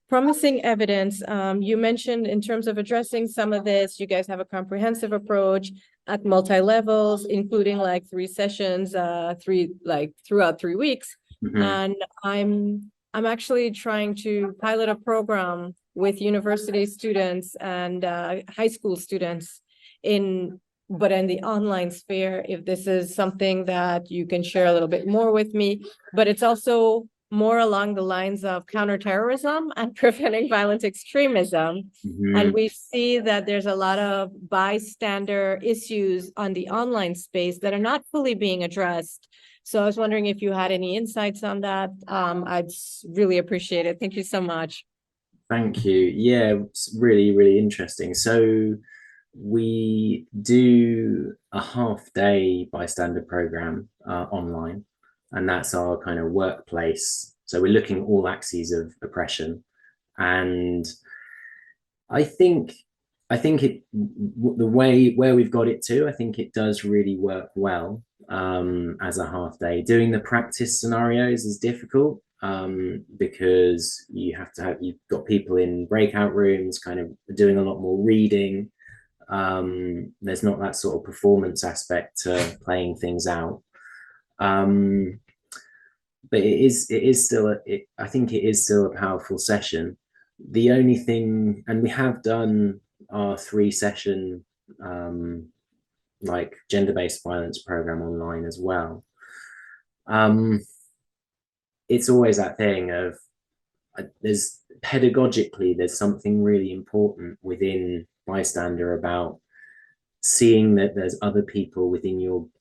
Promising evidence, you mentioned in terms of addressing some of this, you guys have a comprehensive approach at multi-levels, including like 3 sessions, throughout 3 weeks. And I'm actually trying to pilot a program with university students and high school students but in the online sphere, if this is something that you can share a little bit more with me, but it's also more along the lines of counterterrorism and preventing violent extremism. And we see that there's a lot of bystander issues on the online space that are not fully being addressed. So I was wondering if you had any insights on that. I'd really appreciate it. Thank you so much. Thank you. Yeah, it's really, really interesting. So we do a half-day bystander program online, and that's our kind of workplace. So we're looking at all axes of oppression, and I think it, the way where we've got it to, I think it does really work well as a half day. Doing the practice scenarios is difficult because you've got people in breakout rooms kind of doing a lot more reading. There's not that sort of performance aspect to playing things out. But it is still I think it is still a powerful session. The only thing, and we have done our 3-session like gender-based violence program online as well. It's always that thing of pedagogically there's something really important within bystander about seeing that there's other people within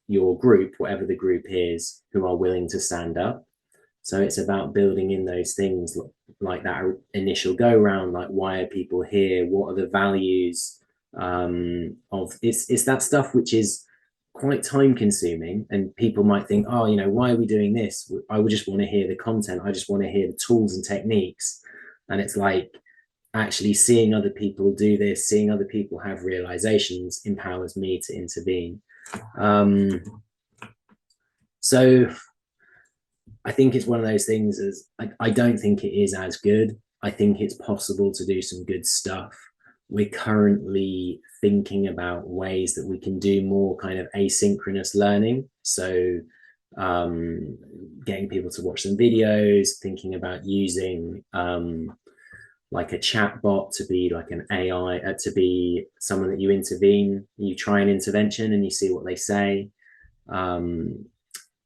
your group, whatever the group is, who are willing to stand up. So it's about building in those things like that initial go round, like why are people here, what are the values of it's that stuff which is quite time consuming, and people might think, oh, you know, why are we doing this? I would just want to hear the content, I just want to hear the tools and techniques. And it's like actually seeing other people do this, seeing other people have realizations empowers me to intervene. So I think it's one of those things as I don't think it is as good. I think it's possible to do some good stuff. We're currently thinking about ways that we can do more kind of asynchronous learning. So getting people to watch some videos, thinking about using like a chat bot to be like an AI, to be someone that you intervene, you try an intervention and you see what they say.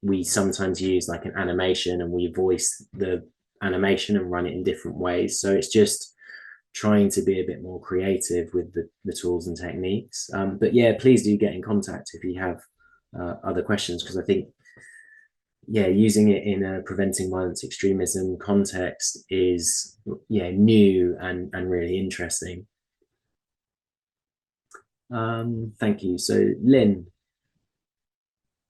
We sometimes use like an animation and we voice the animation and run it in different ways. So it's just trying to be a bit more creative with the tools and techniques. But yeah, please do get in contact if you have other questions, because I think, yeah, using it in a preventing violence extremism context is, yeah, new and really interesting. Thank you. So Lynn.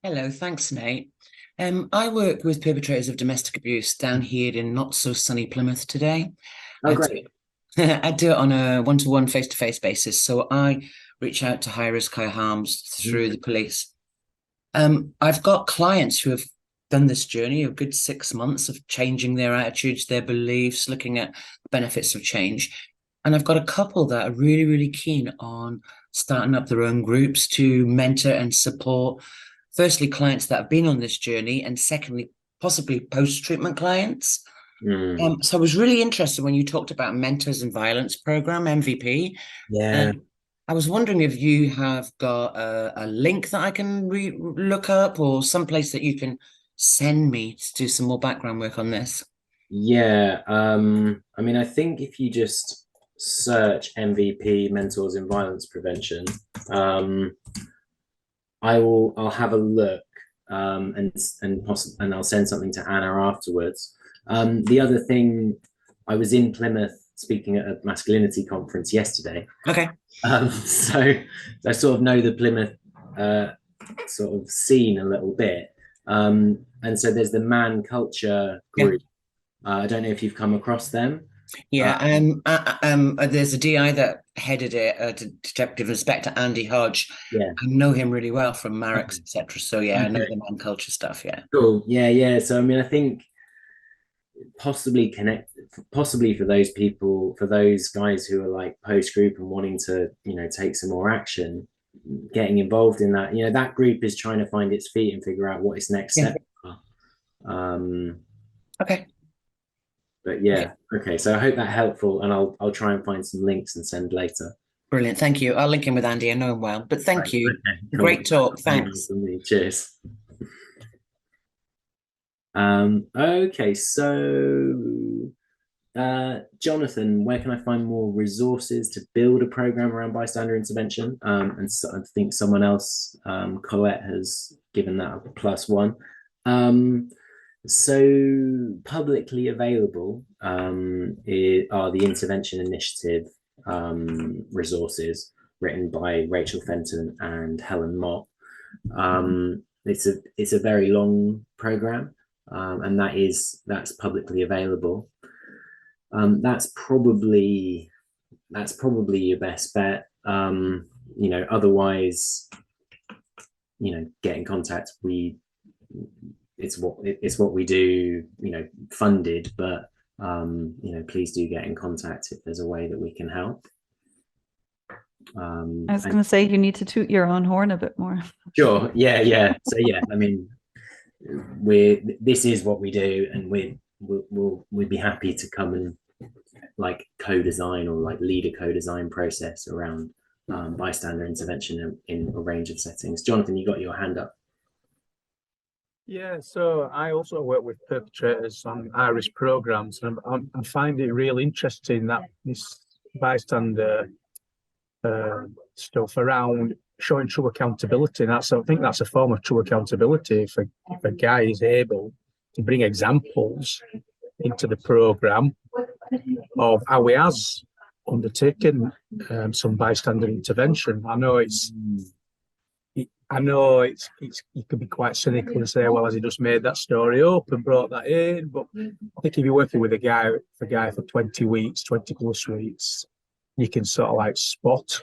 Hello, thanks, Nate. I work with perpetrators of domestic abuse down here in not so sunny Plymouth today. Oh, great. I do it on a one-to-one, face-to-face basis. So I reach out to high risk, high harms through the police. I've got clients who have done this journey, a good 6 months of changing their attitudes, their beliefs, looking at the benefits of change. And I've got a couple that are really, really keen on starting up their own groups to mentor and support, firstly, clients that have been on this journey, and secondly, possibly post-treatment clients. So I was really interested when you talked about Mentors in Violence program, MVP. Yeah. I was wondering if you have got a link that I can look up, or someplace that you can send me to do some more background work on this. Yeah. I mean, I think if you just search MVP, Mentors in Violence Prevention, I'll have a look, and I'll send something to Anna afterwards. The other thing, I was in Plymouth speaking at a masculinity conference yesterday. Okay. So I sort of know the Plymouth sort of scene a little bit. And so there's the Man Culture group. Yeah. I don't know if you've come across them. Yeah, there's a DI that headed it, Detective Inspector Andy Hodge. Yeah, I know him really well from Mareks, etc. So yeah, I know the Man Culture stuff. Yeah, cool. Yeah. So I mean, I think possibly for those people, for those guys who are like post group and wanting to, take some more action, getting involved in that. That group is trying to find its feet and figure out what its next step are. Okay. But yeah, okay. So I hope that helpful, and I'll try and find some links and send later. Brilliant, thank you. I'll link in with Andy. I know him well, but thank you. Okay, cool. Great talk. Thanks. Cheers. Okay, so Jonathan, where can I find more resources to build a program around bystander intervention? And so I think someone else, Colette, has given that a +1. So publicly available are the Intervention Initiative resources written by Rachel Fenton and Helen Mott. It's a very long program, and that's publicly available. That's probably your best bet. Otherwise, get in contact. It's what we do, funded, but please do get in contact if there's a way that we can help. I was going to say, you need to toot your own horn a bit more. Sure. Yeah. So yeah, I mean, this is what we do, and we'd be happy to come and like co-design or like lead a co-design process around bystander intervention in a range of settings. Jonathan, you got your hand up. Yeah, so I also work with perpetrators on Irish programs, and I find it really interesting that this bystander stuff around showing true accountability. And I think that's a form of true accountability. If a guy is able to bring examples into the program of how he has undertaken some bystander intervention. I know it can be quite cynical and say, well, has he just made that story up and brought that in? But I think if you're working with a guy for 20 weeks, 20 plus weeks, you can sort of like spot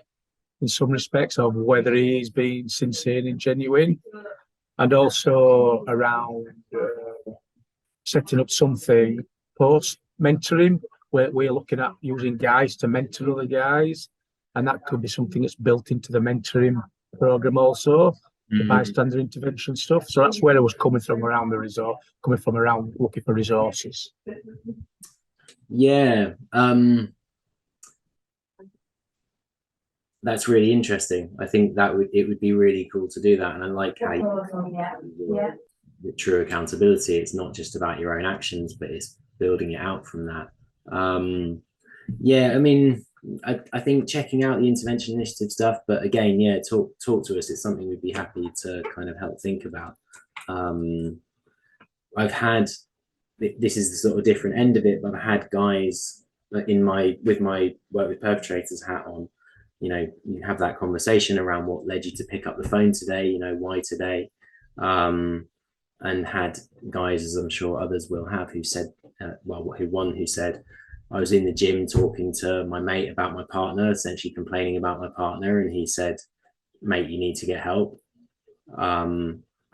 in some respects of whether he's been sincere and genuine, and also around setting up something post mentoring where we're looking at using guys to mentor other guys, and that could be something that's built into the mentoring program also, the bystander intervention stuff. So that's where I was coming from around around looking for resources. Yeah. That's really interesting. I think it would be really cool to do that. And I like how the true accountability, it's not just about your own actions, but it's building it out from that. Yeah, I mean, I think checking out the Intervention Initiative stuff, but again, yeah, talk to us. It's something we'd be happy to kind of help think about. I've had, this is the sort of different end of it, but I've had guys with my work with perpetrators hat on, you have that conversation around what led you to pick up the phone today, why today, and had guys, as I'm sure others will have, who said, who said, I was in the gym talking to my mate about my partner, essentially complaining about my partner, and he said, "Mate, you need to get help."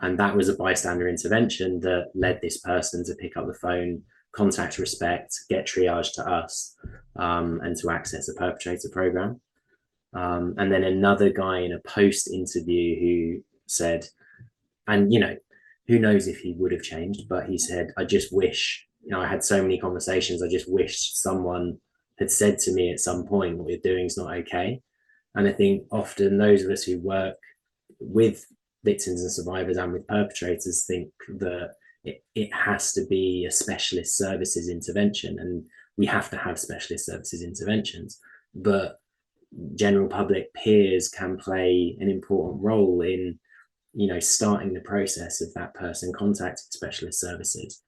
And that was a bystander intervention that led this person to pick up the phone, contact Respect, get triaged to us, and to access a perpetrator program. And then another guy in a post interview who said, and you know, who knows if he would have changed, but he said, "I just wish, you know, I had so many conversations, I just wish someone had said to me at some point, what you're doing is not okay." And I think often those of us who work with victims and survivors and with perpetrators think that it has to be a specialist services intervention, and we have to have specialist services interventions, but general public peers can play an important role in, you know, starting the process of that person contacting specialist services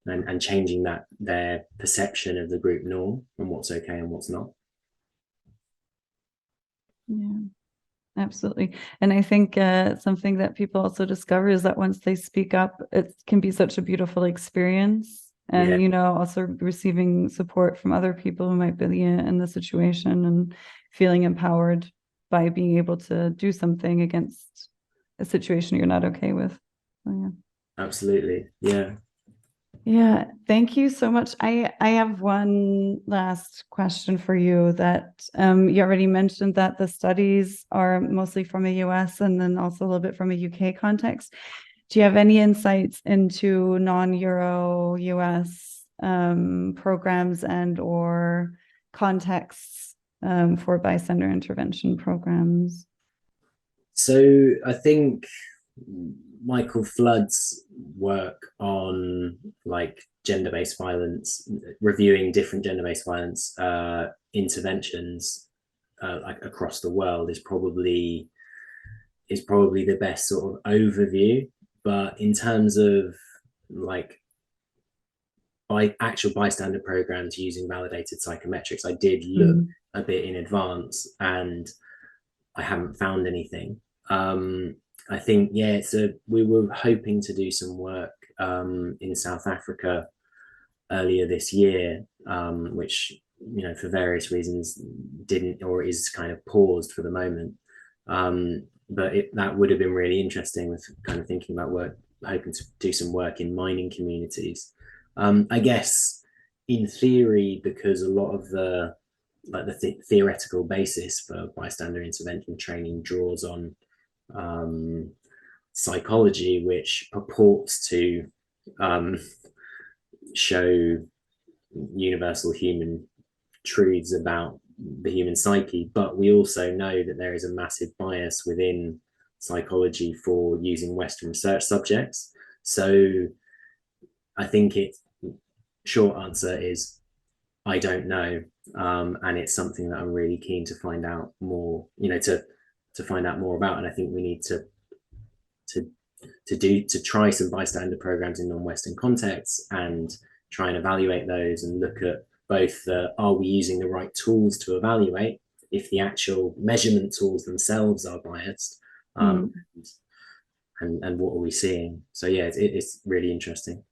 and changing that their perception of the group norm and what's okay and what's not. Yeah, absolutely. And I think something that people also discover is that once they speak up, it can be such a beautiful experience. And, Yeah. you know, also receiving support from other people who might be in the situation and feeling empowered by being able to do something against a situation you're not okay with. So, yeah. Absolutely. Yeah. Yeah, thank you so much. I have one last question for you that you already mentioned that the studies are mostly from a US and then also a little bit from a UK context. Do you have any insights into non-Euro US programs and or contexts for bystander intervention programs? So I think Michael Flood's work on like gender-based violence, reviewing different gender-based violence interventions like across the world is probably the best sort of overview. But in terms of like actual bystander programs using validated psychometrics, I did look a bit in advance and I haven't found anything. I think, yeah, we were hoping to do some work in South Africa earlier this year, which, you know, for various reasons didn't, or is kind of paused for the moment. But that would have been really interesting, with kind of thinking about hoping to do some work in mining communities. I guess in theory, because a lot of the theoretical basis for bystander intervention training draws on psychology, which purports to show universal human truths about the human psyche, but we also know that there is a massive bias within psychology for using Western research subjects. So I think short answer is I don't know, and it's something that I'm really keen to find out more, you know, to find out more about. And I think we need to try some bystander programs in non-Western contexts and try and evaluate those and look at both are we using the right tools to evaluate if the actual measurement tools themselves are biased, and what are we seeing. So yeah, it's really interesting.